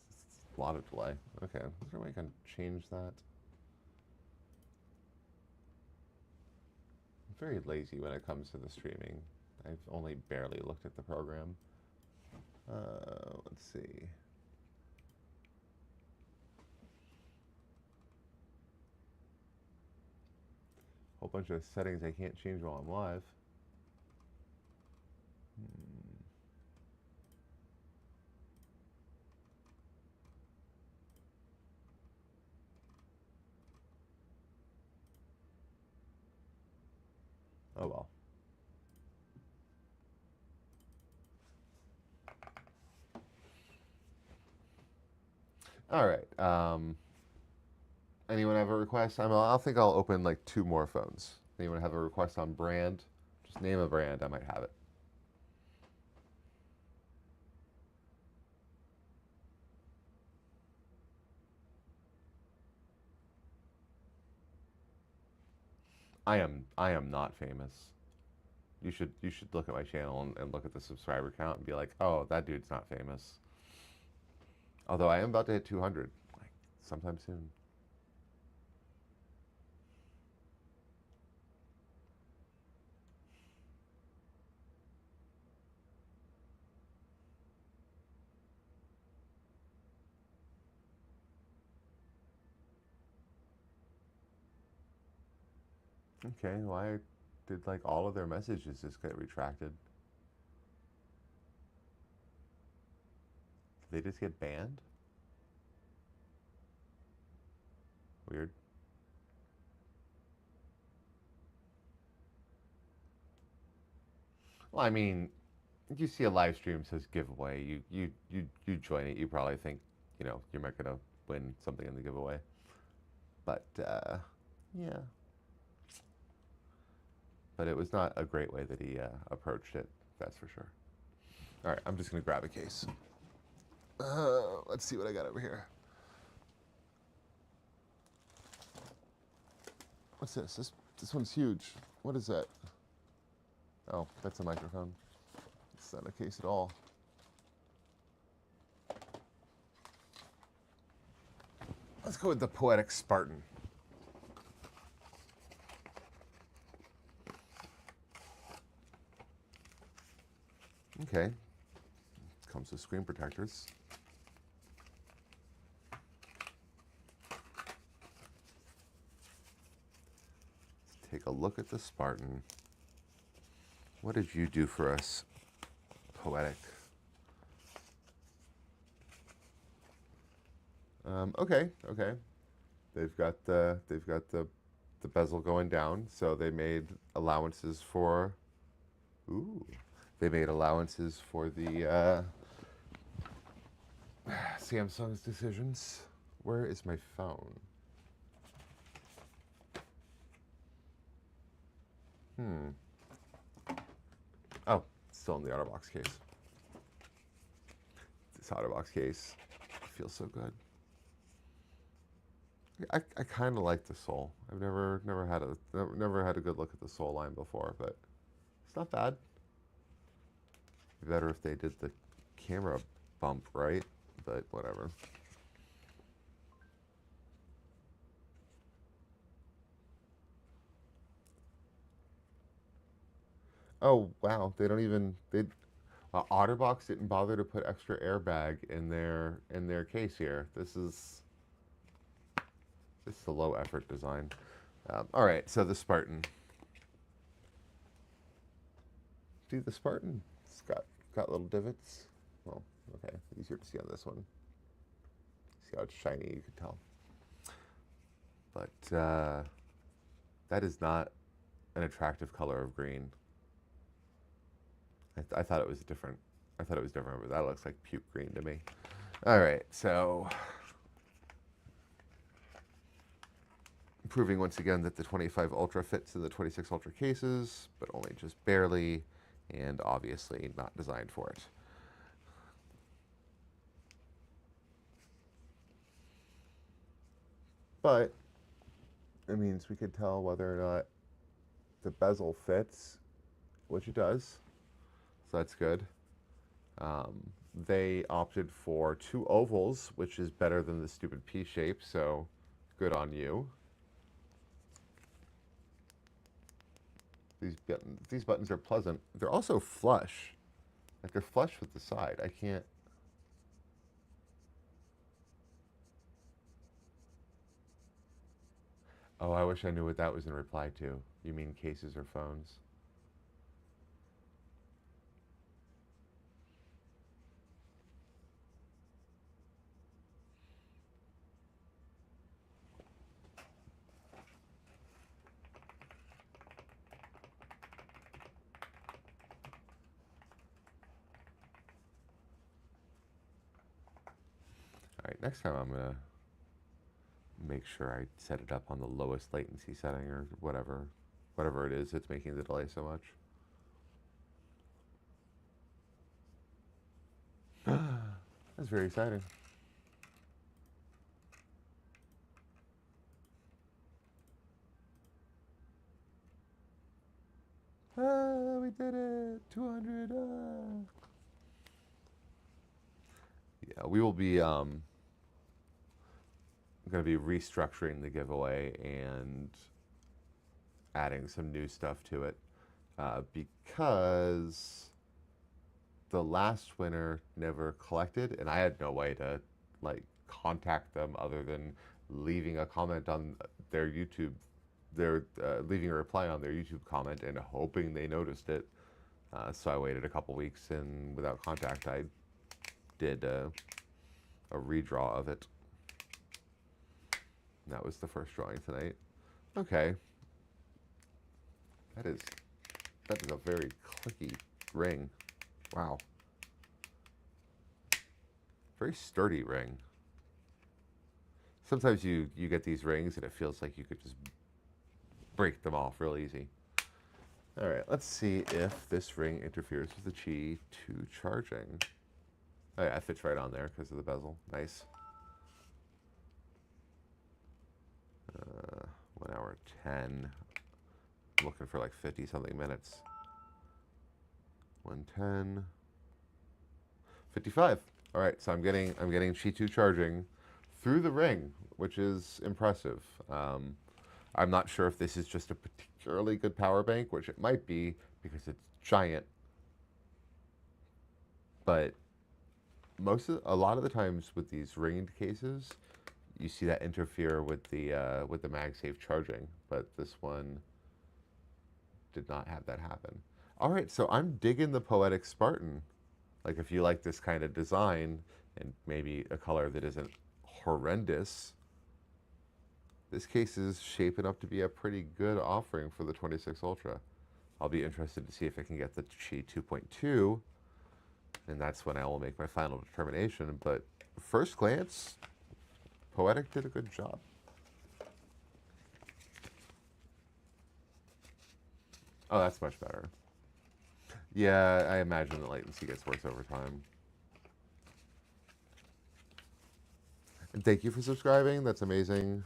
That's a lot of delay. Okay, is there a way I can change that? I'm very lazy when it comes to the streaming. I've only barely looked at the program. Let's see. Whole bunch of settings I can't change while I'm live. Oh well. All right. Anyone have a request? I think I'll open like 2 more phones. Anyone have a request on brand? Just name a brand. I might have it. I am not famous. You should look at my channel and look at the subscriber count and be like, oh, that dude's not famous. Although I am about to hit 200, like sometime soon. Okay, why did like all of their messages just get retracted? Did they just get banned? Weird. Well, I mean, you see a live stream says giveaway, you join it. You probably think, you know, you're not gonna win something in the giveaway. But yeah. But it was not a great way that he approached it. That's for sure. All right, I'm just gonna grab a case. Let's see what I got over here. What's this? This one's huge. What is that? Oh, that's a microphone. It's not a case at all. Let's go with the Poetic Spartan. Okay. Comes with screen protectors. Let's take a look at the Spartan. What did you do for us, Poetic? Okay. They've got the bezel going down, so they made allowances for. Ooh, they made allowances for the Samsung's decisions. Where is my phone? Oh, it's still in the OtterBox case. This OtterBox case feels so good. I kind of like the sole. I've never had a good look at the sole line before, but it's not bad. It'd be better if they did the camera bump right, but whatever. Oh wow, they don't even OtterBox didn't bother to put extra airbag in their case here. This is a low effort design. All right, so the Spartan. See, the Spartan's got got little divots. Well, okay, easier to see on this one. See how it's shiny, you can tell. But that is not an attractive color of green. I thought it was different. I thought it was different, but that looks like puke green to me. All right, so proving once again that the 25 Ultra fits in the 26 Ultra cases, but only just barely, and obviously not designed for it. But it means we could tell whether or not the bezel fits, which it does, so that's good. They opted for 2 ovals, which is better than the stupid P shape, so good on you. These buttons are pleasant. They're also flush. Like, they're flush with the side. I can't... Oh, I wish I knew what that was in reply to. You mean cases or phones? All right, next time I'm going to make sure I set it up on the lowest latency setting or whatever it is that's making the delay so much. That's very exciting. Ah, we did it! 200! Yeah, we will be going to be restructuring the giveaway and adding some new stuff to it because the last winner never collected, and I had no way to like contact them other than leaving a comment on their YouTube, leaving a reply on their YouTube comment and hoping they noticed it. So I waited a couple weeks, and without contact, I did a redraw of it. And that was the first drawing tonight. Okay. That is a very clicky ring. Wow. Very sturdy ring. Sometimes you get these rings and it feels like you could just break them off real easy. All right, let's see if this ring interferes with the Qi 2 charging. Oh yeah, it fits right on there because of the bezel. Nice. 1 hour 10. I'm looking for like 50 something minutes. 110. 55. All right, so I'm getting Qi 2 charging through the ring, which is impressive. I'm not sure if this is just a particularly good power bank, which it might be because it's giant. But a lot of the times with these ringed cases, you see that interfere with the MagSafe charging, but this one did not have that happen. All right, so I'm digging the Poetic Spartan. Like, if you like this kind of design and maybe a color that isn't horrendous, this case is shaping up to be a pretty good offering for the 26 Ultra. I'll be interested to see if I can get the Qi 2.2, and that's when I will make my final determination. But first glance, Poetic did a good job. Oh, that's much better. Yeah, I imagine the latency gets worse over time. And thank you for subscribing. That's amazing.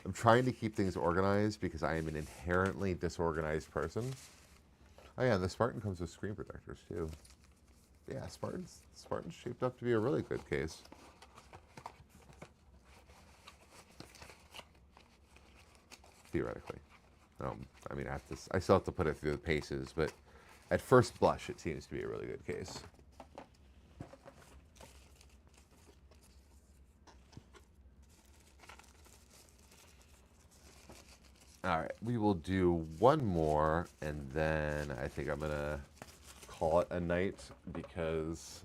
I'm trying to keep things organized because I am an inherently disorganized person. Oh yeah, the Spartan comes with screen protectors too. Yeah, Spartan's shaped up to be a really good case. Theoretically. I mean, I still have to put it through the paces, but at first blush, it seems to be a really good case. All right, we will do one more, and then I think I'm gonna call it a night because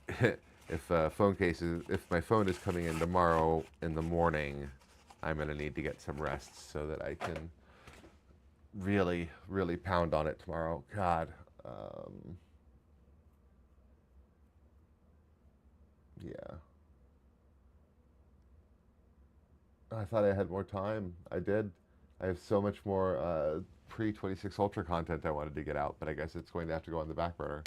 if if my phone is coming in tomorrow in the morning, I'm gonna need to get some rest so that I can really, really pound on it tomorrow. God, yeah. I thought I had more time. I did. I have so much more pre 26 Ultra content I wanted to get out, but I guess it's going to have to go on the back burner.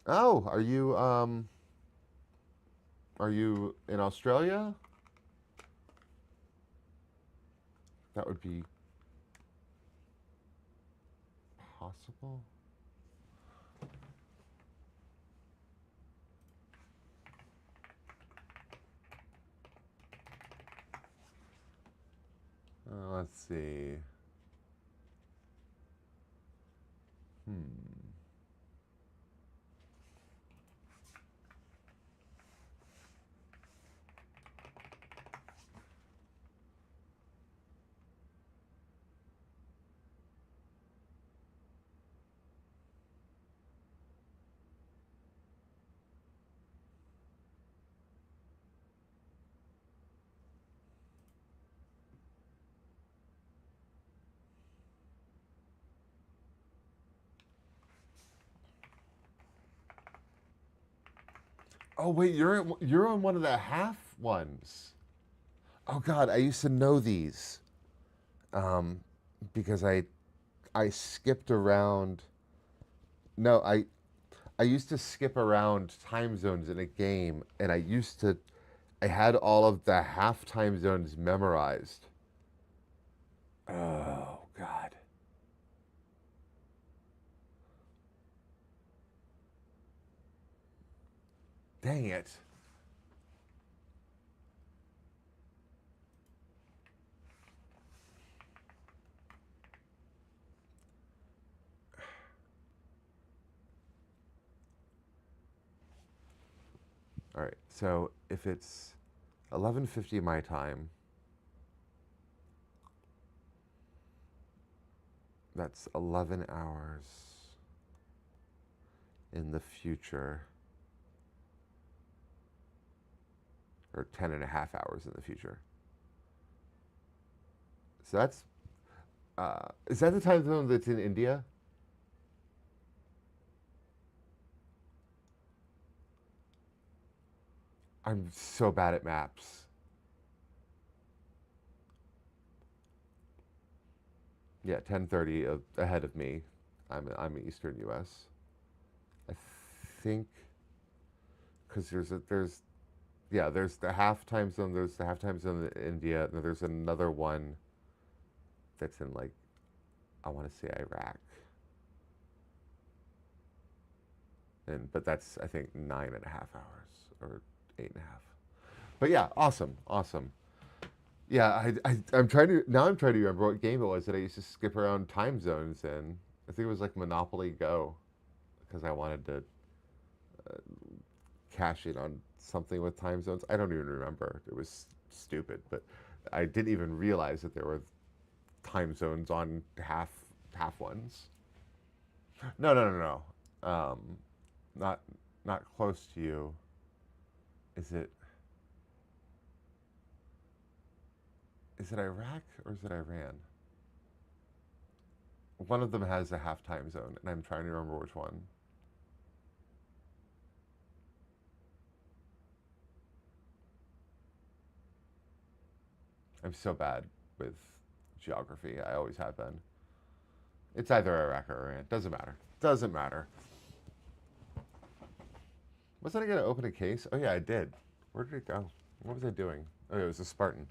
Oh, are you in Australia? That would be possible. Let's see. Hmm. Oh wait, you're on one of the half ones. Oh God, I used to know these um, because I skipped around. No, I used to skip around time zones in a game, and I had all of the half time zones memorized. Oh God, dang it! All right, so if it's 11:50 my time, that's 11 hours in the future, or 10 and a half hours in the future. So that's is that the time zone that's in India? I'm so bad at maps. Yeah, 10:30 ahead of me. I'm Eastern U.S. I think because there's the half time zone. There's the half time zone in India. And there's another one that's in like I want to say Iraq, and but that's I think 9.5 hours or 8.5. But yeah, awesome, awesome. Yeah, I'm trying to remember what game it was that I used to skip around time zones in. I think it was like Monopoly Go because I wanted to cash in on something with time zones. I don't even remember. It was stupid, but I didn't even realize that there were time zones on half ones. No, no, no, no. Not not close to you. Is it Iraq or is it Iran? One of them has a half time zone, and I'm trying to remember which one. I'm so bad with geography. I always have been. It's either Iraq or Iran. Doesn't matter. Doesn't matter. Wasn't I going to open a case? Oh, yeah, I did. Where did it go? What was I doing? Oh, yeah, it was a Spartan.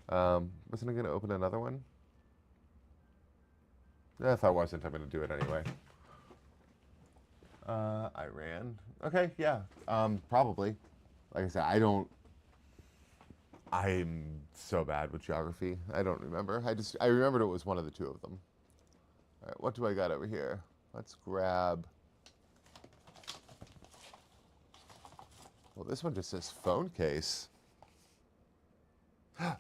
Wasn't I going to open another one? If I wasn't, I'm going to do it anyway. Iran. Okay, yeah. Probably. Like I said, I'm so bad with geography. I don't remember. I remembered it was one of the two of them. All right, what do I got over here? Let's grab. Well, this one just says phone case.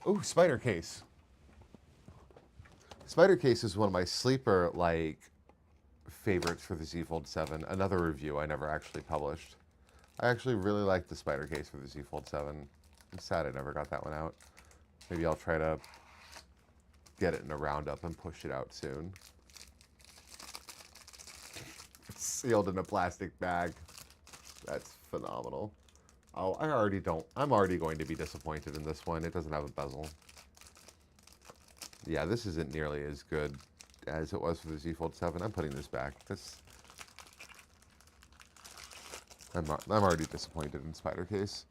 Ooh, spider case. Spider case is one of my sleeper like favorites for the Z Fold 7. Another review I never actually published. I actually really like the spider case for the Z Fold 7. I'm sad I never got that one out. Maybe I'll try to get it in a roundup and push it out soon. It's sealed in a plastic bag. That's phenomenal. Oh, I'm already going to be disappointed in this one. It doesn't have a bezel. Yeah, this isn't nearly as good as it was for the Z Fold 7. I'm putting this back. I'm already disappointed in spider case.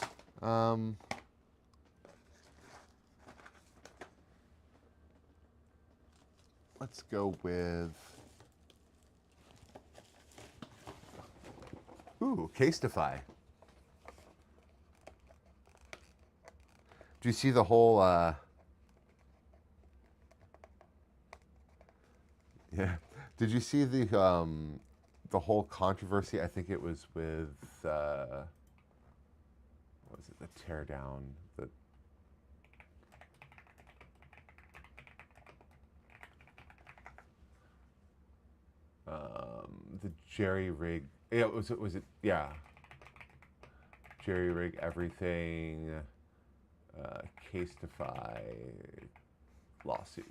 Let's go with, ooh, Casetify. Do you see the whole, yeah. Did you see the whole controversy? I think it was with, what was it, the teardown, the jerry rig. Yeah, was it? Yeah, jerry rig everything. Casetify lawsuit.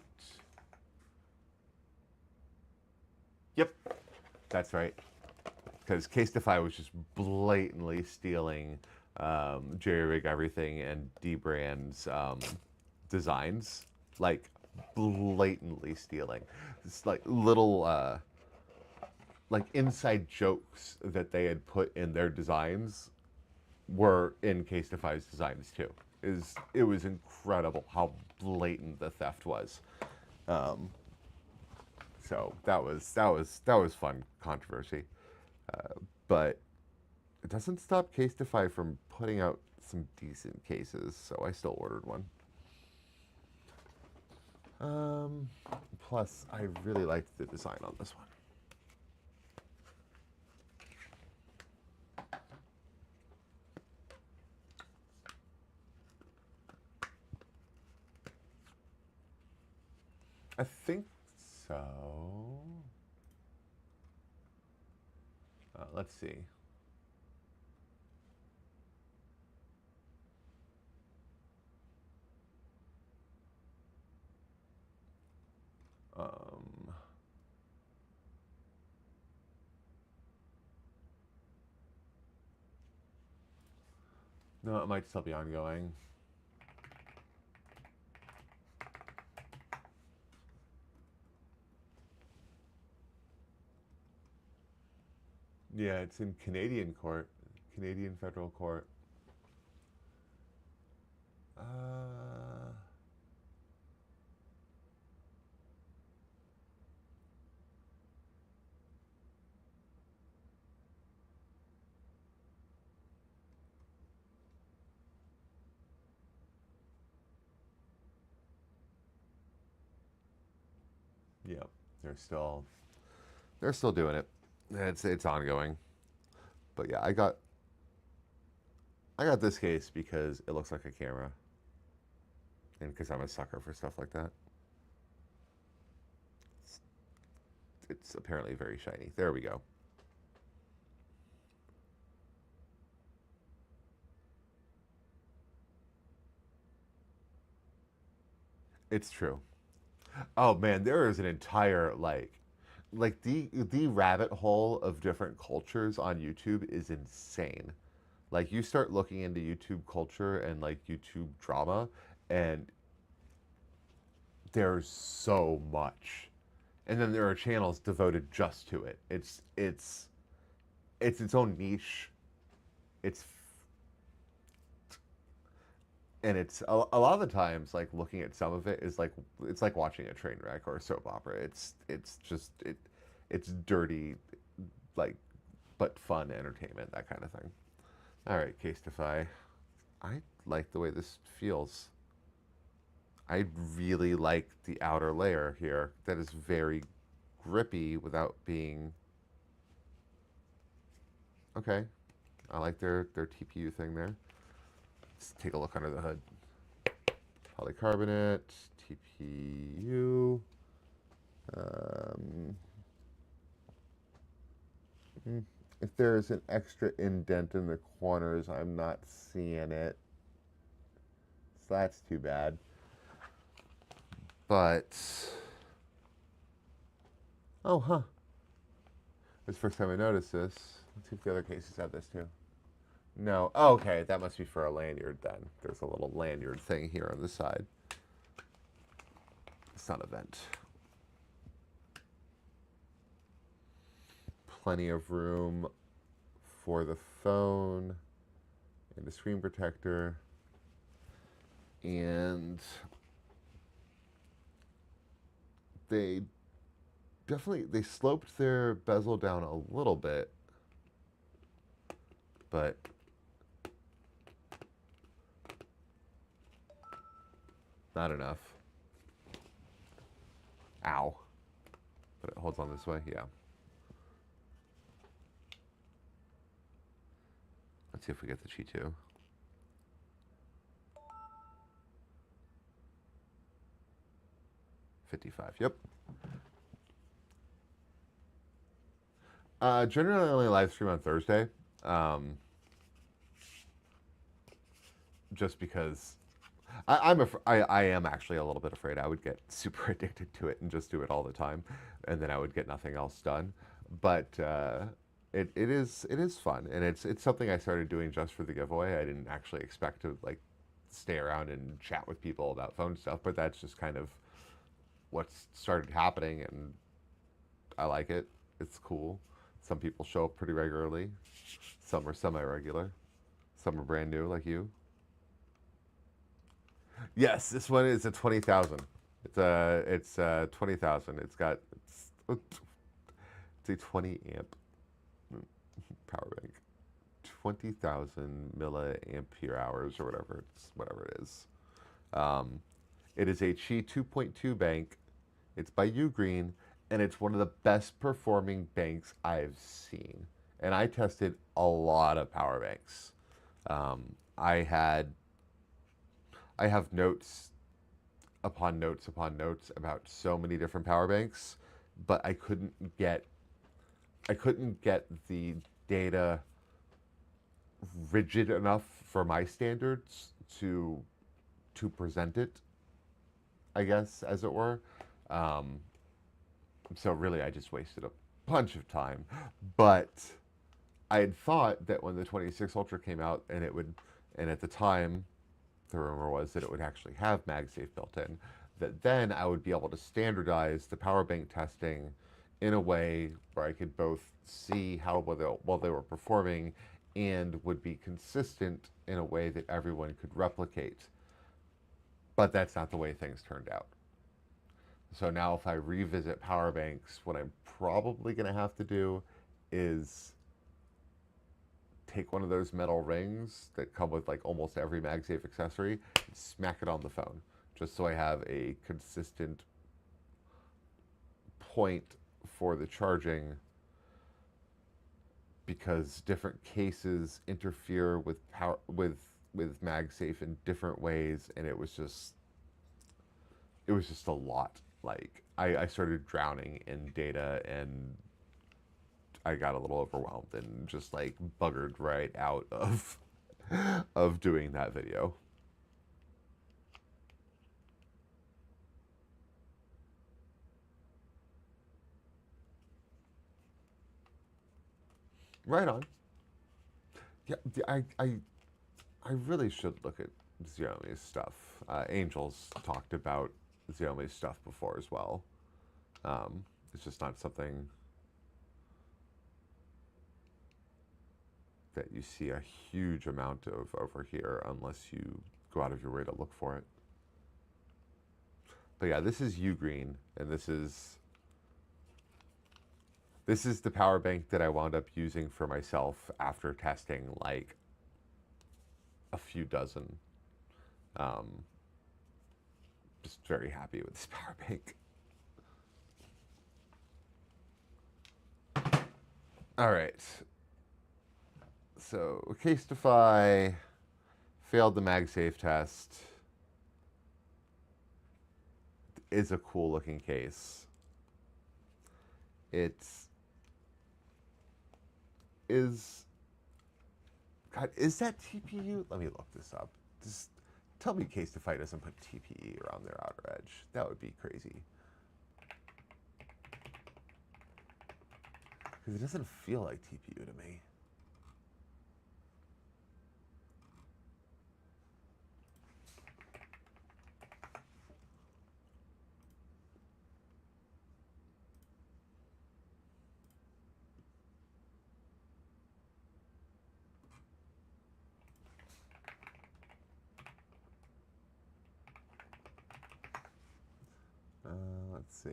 Yep, that's right. Because Casetify was just blatantly stealing jerry rig everything and D-Brand's designs, like blatantly stealing. It's like little like inside jokes that they had put in their designs were in Casetify's designs too. It was incredible how blatant the theft was. So that was fun controversy, but it doesn't stop Casetify from putting out some decent cases. So I still ordered one. Plus, I really liked the design on this one. I think so. Let's see. No, it might still be ongoing. Yeah, it's in Canadian court, Canadian federal court. Yeah, they're still doing it. It's ongoing. But yeah, I got this case because it looks like a camera, and because I'm a sucker for stuff like that. It's apparently very shiny. There we go. It's true. Oh man, there is an entire like the rabbit hole of different cultures on YouTube is insane. Like you start looking into YouTube culture and like YouTube drama, and there's so much. And then there are channels devoted just to it. It's its own niche. It's and it's a lot of the times like looking at some of it is like it's like watching a train wreck or a soap opera. It's just it's dirty, like, but fun entertainment, that kind of thing. All right, Casetify. I like the way this feels. I really like the outer layer here. That is very grippy without being. Okay, I like their TPU thing there. Let's take a look under the hood. polycarbonate, TPU. Um, if there's an extra indent in the corners, I'm not seeing it. So that's too bad. But, oh, huh. It's the first time I noticed this. Let's see if the other cases have this too. No. Oh, okay, that must be for a lanyard then. There's a little lanyard thing here on the side. It's not a vent. Plenty of room for the phone and the screen protector. And they sloped their bezel down a little bit, but not enough. Ow. But it holds on this way, yeah. Let's see if we get the G2. $55, yep. Generally I only live stream on Thursday. Just because I am actually a little bit afraid I would get super addicted to it and just do it all the time, and then I would get nothing else done. But it is fun, and it's something I started doing just for the giveaway. I didn't actually expect to like stay around and chat with people about phone stuff, but that's just kind of what started happening, and I like it. It's cool. Some people show up pretty regularly. Some are semi-regular. Some are brand new, like you. Yes, this one is a 20,000. It's 20,000. It's a 20 amp power bank, 20,000 milliampere hours or whatever it is. It is a Qi 2.2 bank. It's by Ugreen, and it's one of the best performing banks I've seen. And I tested a lot of power banks. I have notes upon notes upon notes about so many different power banks, but I couldn't get the data rigid enough for my standards to present it, I guess, as it were. So really, I just wasted a bunch of time. But I had thought that when the 26 Ultra came out, and at the time, the rumor was that it would actually have MagSafe built in, that then I would be able to standardize the power bank testing in a way where I could both see how well they were performing and would be consistent in a way that everyone could replicate. But that's not the way things turned out. So now if I revisit power banks, what I'm probably going to have to do is take one of those metal rings that come with like almost every MagSafe accessory and smack it on the phone, just so I have a consistent point for the charging, because different cases interfere with power with MagSafe in different ways, and it was just a lot. Like I started drowning in data, and I got a little overwhelmed and just like buggered right out of doing that video. Right on. Yeah, I really should look at Xiaomi's stuff. Angel's talked about Xiaomi's stuff before as well. It's just not something that you see a huge amount of over here unless you go out of your way to look for it. But yeah, this is Ugreen, and this is the power bank that I wound up using for myself after testing like a few dozen. Just very happy with this power bank. All right. So Casetify failed the MagSafe test. is a cool looking case. God, is that TPU? Let me look this up. Just tell me Casetify doesn't put TPE around their outer edge. That would be crazy. Because it doesn't feel like TPU to me. Let's see.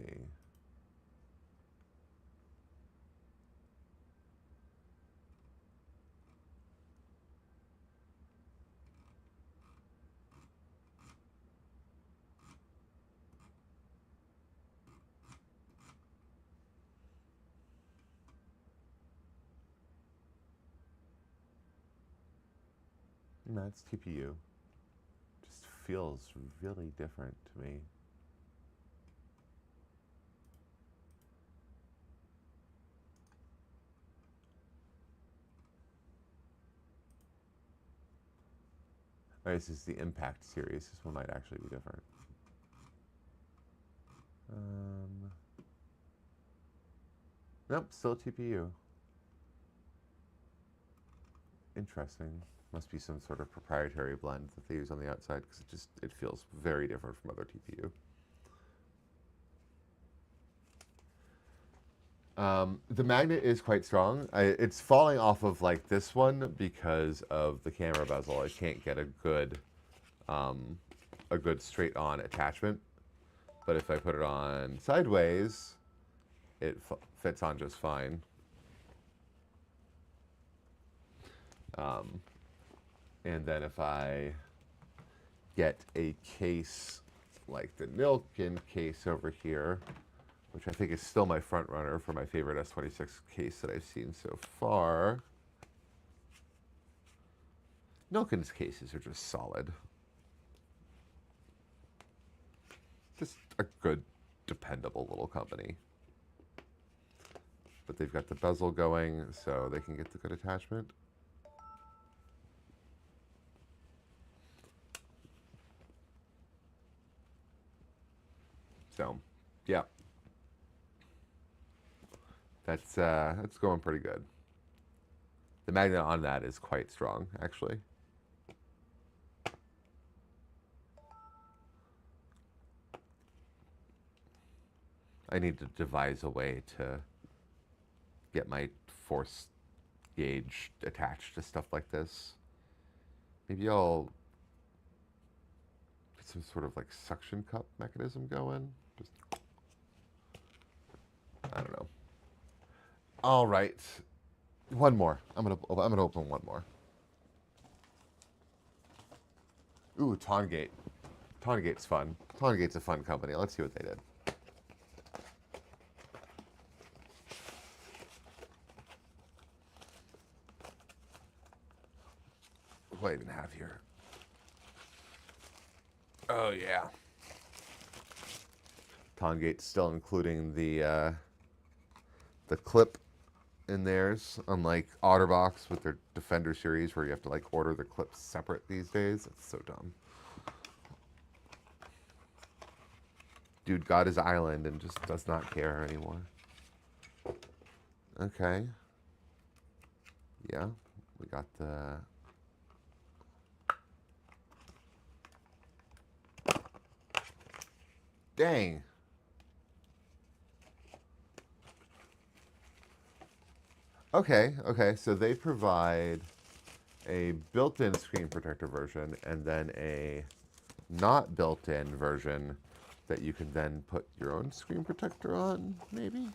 That's TPU. Just feels really different to me. Oh, this is the Impact series. This one might actually be different. Nope, still TPU. Interesting. Must be some sort of proprietary blend that they use on the outside because it feels very different from other TPU. The magnet is quite strong. It's falling off of like this one because of the camera bezel. I can't get a good straight on attachment. But if I put it on sideways, it fits on just fine. And then if I get a case like the Nilkin case over here, which I think is still my front runner for my favorite S26 case that I've seen so far. Nilkin's cases are just solid. Just a good, dependable little company. But they've got the bezel going, so they can get the good attachment. So, yeah. That's going pretty good. The magnet on that is quite strong, actually. I need to devise a way to get my force gauge attached to stuff like this. Maybe I'll get some sort of like suction cup mechanism going. Just, I don't know. All right, one more. I'm gonna open one more. Ooh, Tongate. Tongate's fun. Tongate's a fun company. Let's see what they did. What do I even have here? Oh yeah. Tongate's still including the clip in theirs, unlike OtterBox with their Defender series where you have to like order the clips separate these days. It's so dumb. Dude got his island and just does not care anymore. Okay. Yeah, we got the... Dang. Okay, so they provide a built-in screen protector version and then a not built-in version that you can then put your own screen protector on, maybe?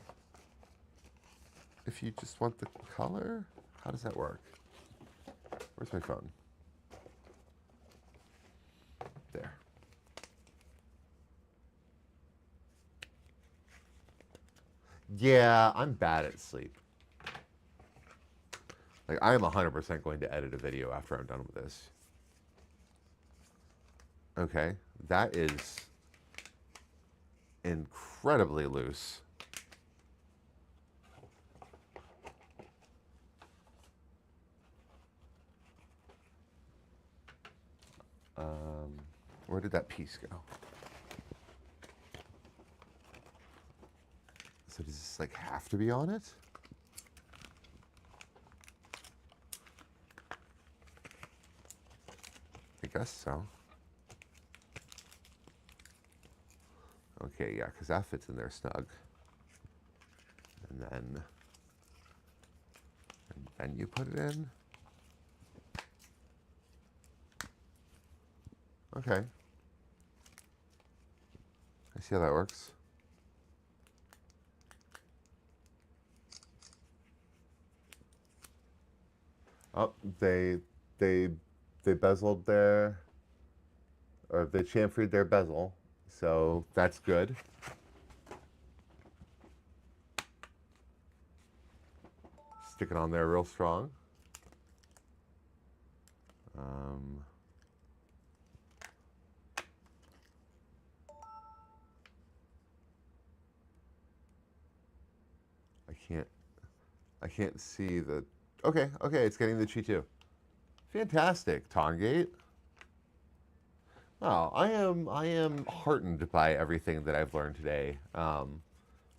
If you just want the color? How does that work? Where's my phone? There. Yeah, I'm bad at sleep. Like, I am 100% going to edit a video after I'm done with this. Okay, that is incredibly loose. Where did that piece go? So does this like have to be on it? I guess so. Okay, yeah, because that fits in there snug. And then you put it in. Okay. I see how that works. Oh, they bezeled their, or they chamfered their bezel, so that's good. Stick it on there real strong. I can't see the. Okay, it's getting the Chi 2. Fantastic, Tongate. Oh, I am heartened by everything that I've learned today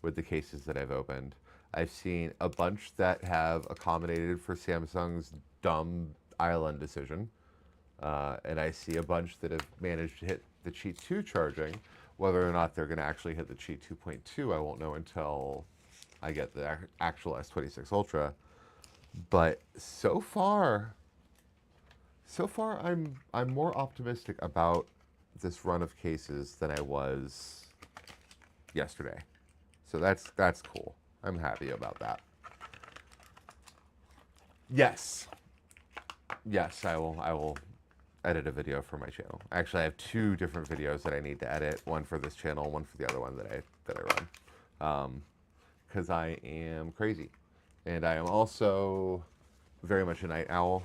with the cases that I've opened. I've seen a bunch that have accommodated for Samsung's dumb island decision, and I see a bunch that have managed to hit the Qi 2 charging. Whether or not they're going to actually hit the Qi 2.2, I won't know until I get the actual S26 Ultra. But so far I'm more optimistic about this run of cases than I was yesterday. So that's cool. I'm happy about that. Yes. Yes, I will edit a video for my channel. Actually, I have 2 different videos that I need to edit. One for this channel, one for the other one that I run. Because I am crazy. And I am also very much a night owl.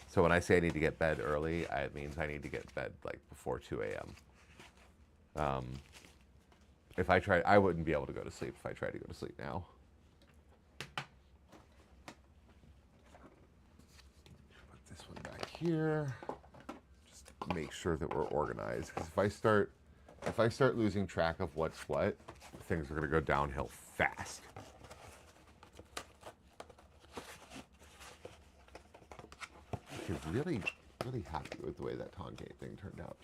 So when I say I need to get bed early, it means I need to get bed like before 2 a.m. If I tried, I wouldn't be able to go to sleep if I tried to go to sleep now. Put this one back here. Just make sure that we're organized. Because if I start losing track of what's what, things are going to go downhill fast. I'm really happy with the way that Tongate thing turned out.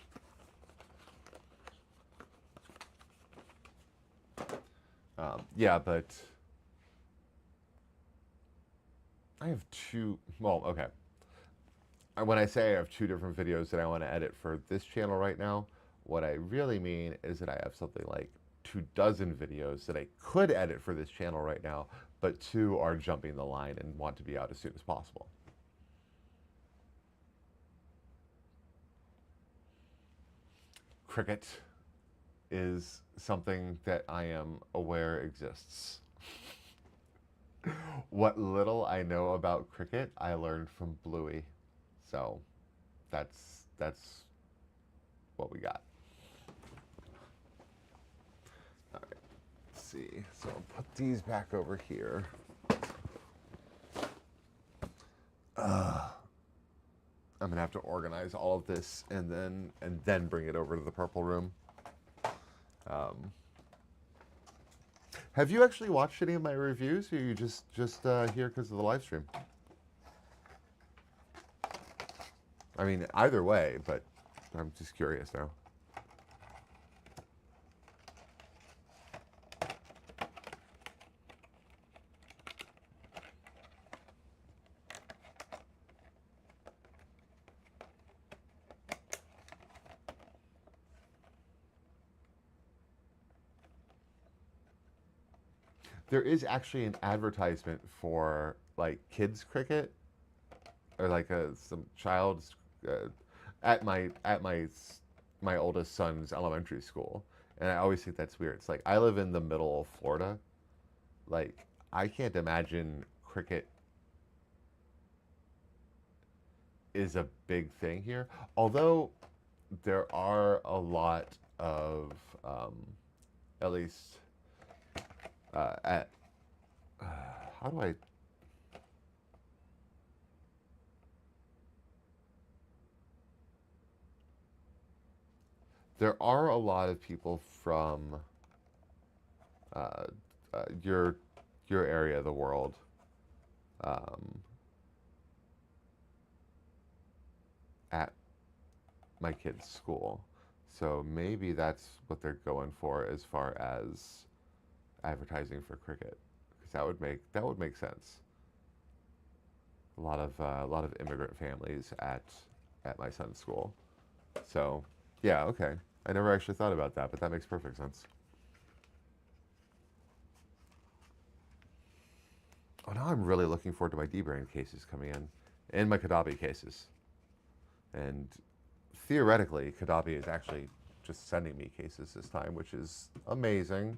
Yeah, but I have 2, well, okay. When I say I have 2 different videos that I want to edit for this channel right now, what I really mean is that I have something like 24 videos that I could edit for this channel right now, but 2 are jumping the line and want to be out as soon as possible. Cricket is something that I am aware exists. What little I know about cricket, I learned from Bluey. So that's what we got. All right, let's see. So I'll put these back over here. I'm gonna have to organize all of this and then bring it over to the purple room. Have you actually watched any of my reviews, or are you just here because of the live stream? I mean, either way, but I'm just curious now. There is actually an advertisement for like kids cricket, or like some child's at my oldest son's elementary school, and I always think that's weird. It's like I live in the middle of Florida, like I can't imagine cricket is a big thing here. Although there are a lot of at least at how do I? There are a lot of people from uh, uh, your your area of the world um, at my kid's school, so maybe that's what they're going for as far as advertising for cricket, because that would make sense. A lot of immigrant families at my son's school. So, yeah, okay. I never actually thought about that, but that makes perfect sense. Oh, now I'm really looking forward to my D-brand cases coming in, and my Kadabi cases. And theoretically, Kadabi is actually just sending me cases this time, which is amazing.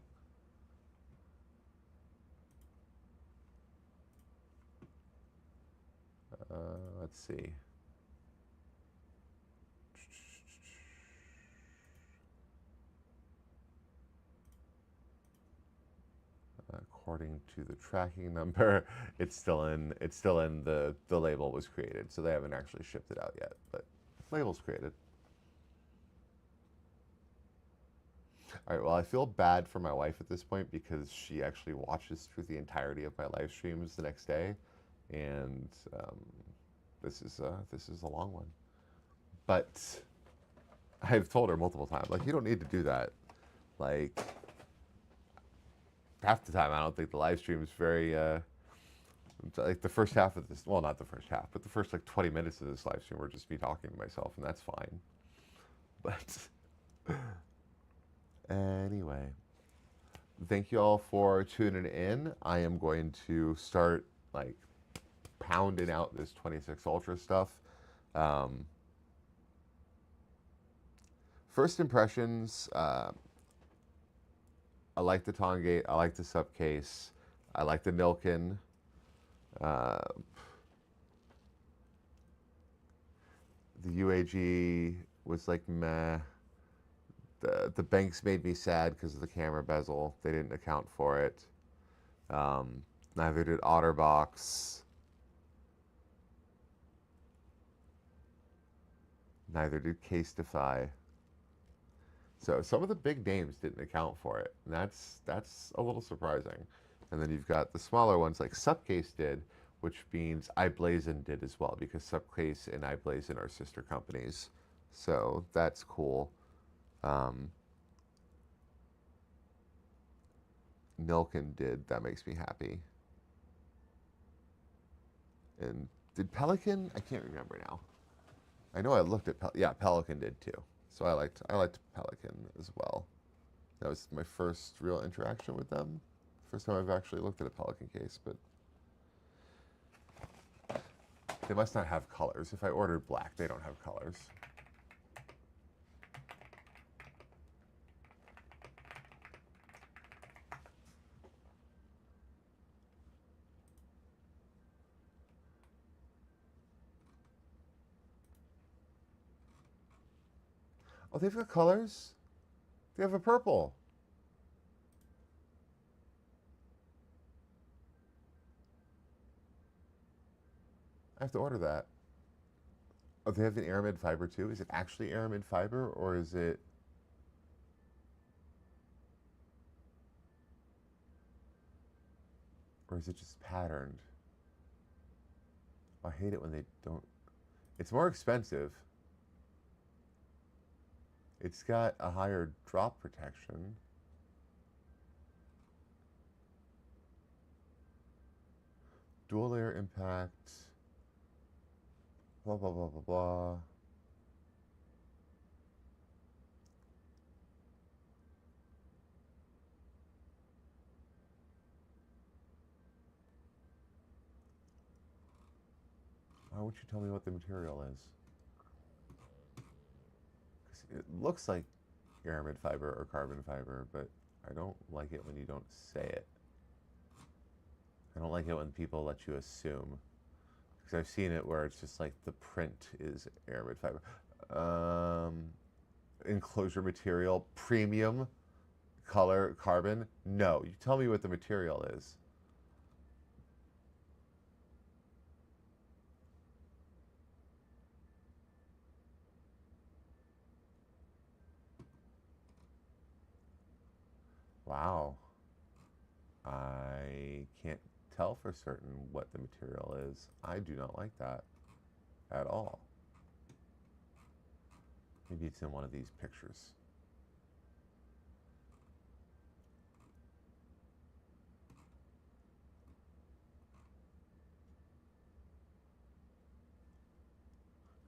Let's see. According to the tracking number, it's still in the label was created, so they haven't actually shipped it out yet, but label's created. All right, well, I feel bad for my wife at this point because she actually watches through the entirety of my live streams the next day, and this is a long one. But I've told her multiple times, like, you don't need to do that. Like, half the time, I don't think the live stream is very like the first half of this. Well, not the first half, but the first like 20 minutes of this live stream were just me talking to myself, and that's fine. But anyway, thank you all for tuning in. I am going to start like pounding out this 26 Ultra stuff. Um, First impressions, I like the Tongate, I like the subcase, I like the Nilkin. Uh, the UAG was like meh. The banks made me sad because of the camera bezel. They didn't account for it. Neither did Otterbox. Neither did Casetify. So some of the big names didn't account for it, and that's a little surprising. And then you've got the smaller ones like Subcase did, which means iBlazon did as well, because Subcase and iBlazon are sister companies. So that's cool. Um, Nilkin did. That makes me happy. And did Pelican? I can't remember now. I know I looked at yeah, Pelican did too. So I liked Pelican as well. That was my first real interaction with them. First time I've actually looked at a Pelican case, but they must not have colors. If I ordered black, they don't have colors. Oh, they've got colors? They have a purple. I have to order that. Oh, they have an aramid fiber too? Is it actually aramid fiber, or is it... Or is it just patterned? Oh, I hate it when they don't... It's more expensive. It's got a higher drop protection. Dual layer impact. Blah, blah, blah, blah, blah. Why won't you tell me what the material is? 'Cause it looks like aramid fiber or carbon fiber, but I don't like it when you don't say it. I don't like it when people let you assume. Because I've seen it where it's just like the print is aramid fiber. Enclosure material, premium Color, carbon? No. You tell me what the material is. Wow. I can't tell for certain what the material is. I do not like that at all. Maybe it's in one of these pictures.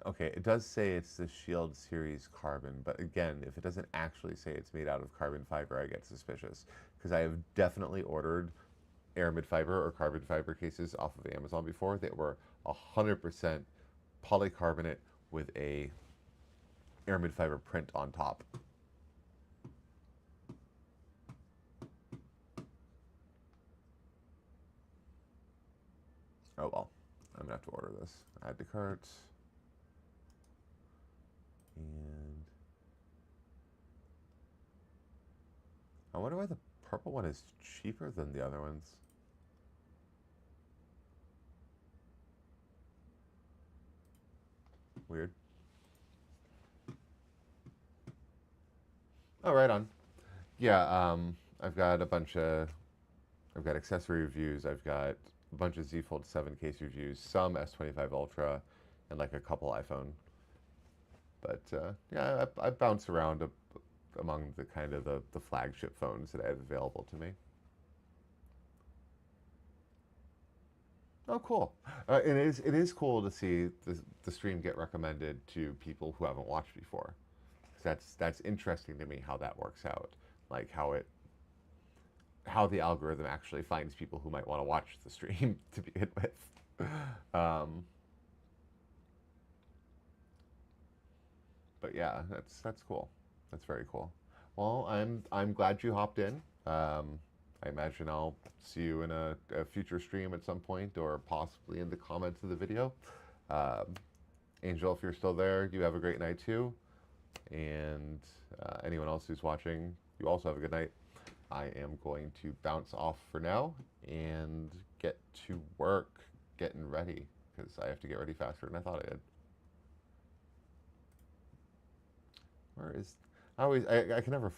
Okay, it does say it's the Shield Series carbon, but again, if it doesn't actually say it's made out of carbon fiber, I get suspicious. Because I have definitely ordered aramid fiber or carbon fiber cases off of Amazon before that were 100% polycarbonate with a aramid fiber print on top. Oh well, I'm gonna have to order this. Add to cart. And I wonder why the purple one is cheaper than the other ones. Weird. Oh, right on. Yeah, I've got a bunch of, I've got accessory reviews. I've got a bunch of Z Fold 7 case reviews, some S25 Ultra, and like a couple iPhone. But yeah, I bounce around among the kind of the flagship phones that I have available to me. Oh, cool. And it is cool to see the stream get recommended to people who haven't watched before. 'Cause that's interesting to me how that works out. Like how the algorithm actually finds people who might want to watch the stream to begin with. Um, but yeah, that's cool. That's very cool. Well, I'm glad you hopped in. I imagine I'll see you in a future stream at some point, or possibly in the comments of the video. Um, Angel, if you're still there, you have a great night too. And anyone else who's watching, you also have a good night. I am going to bounce off for now and get to work, getting ready, because I have to get ready faster than I thought I did. Where is... I can never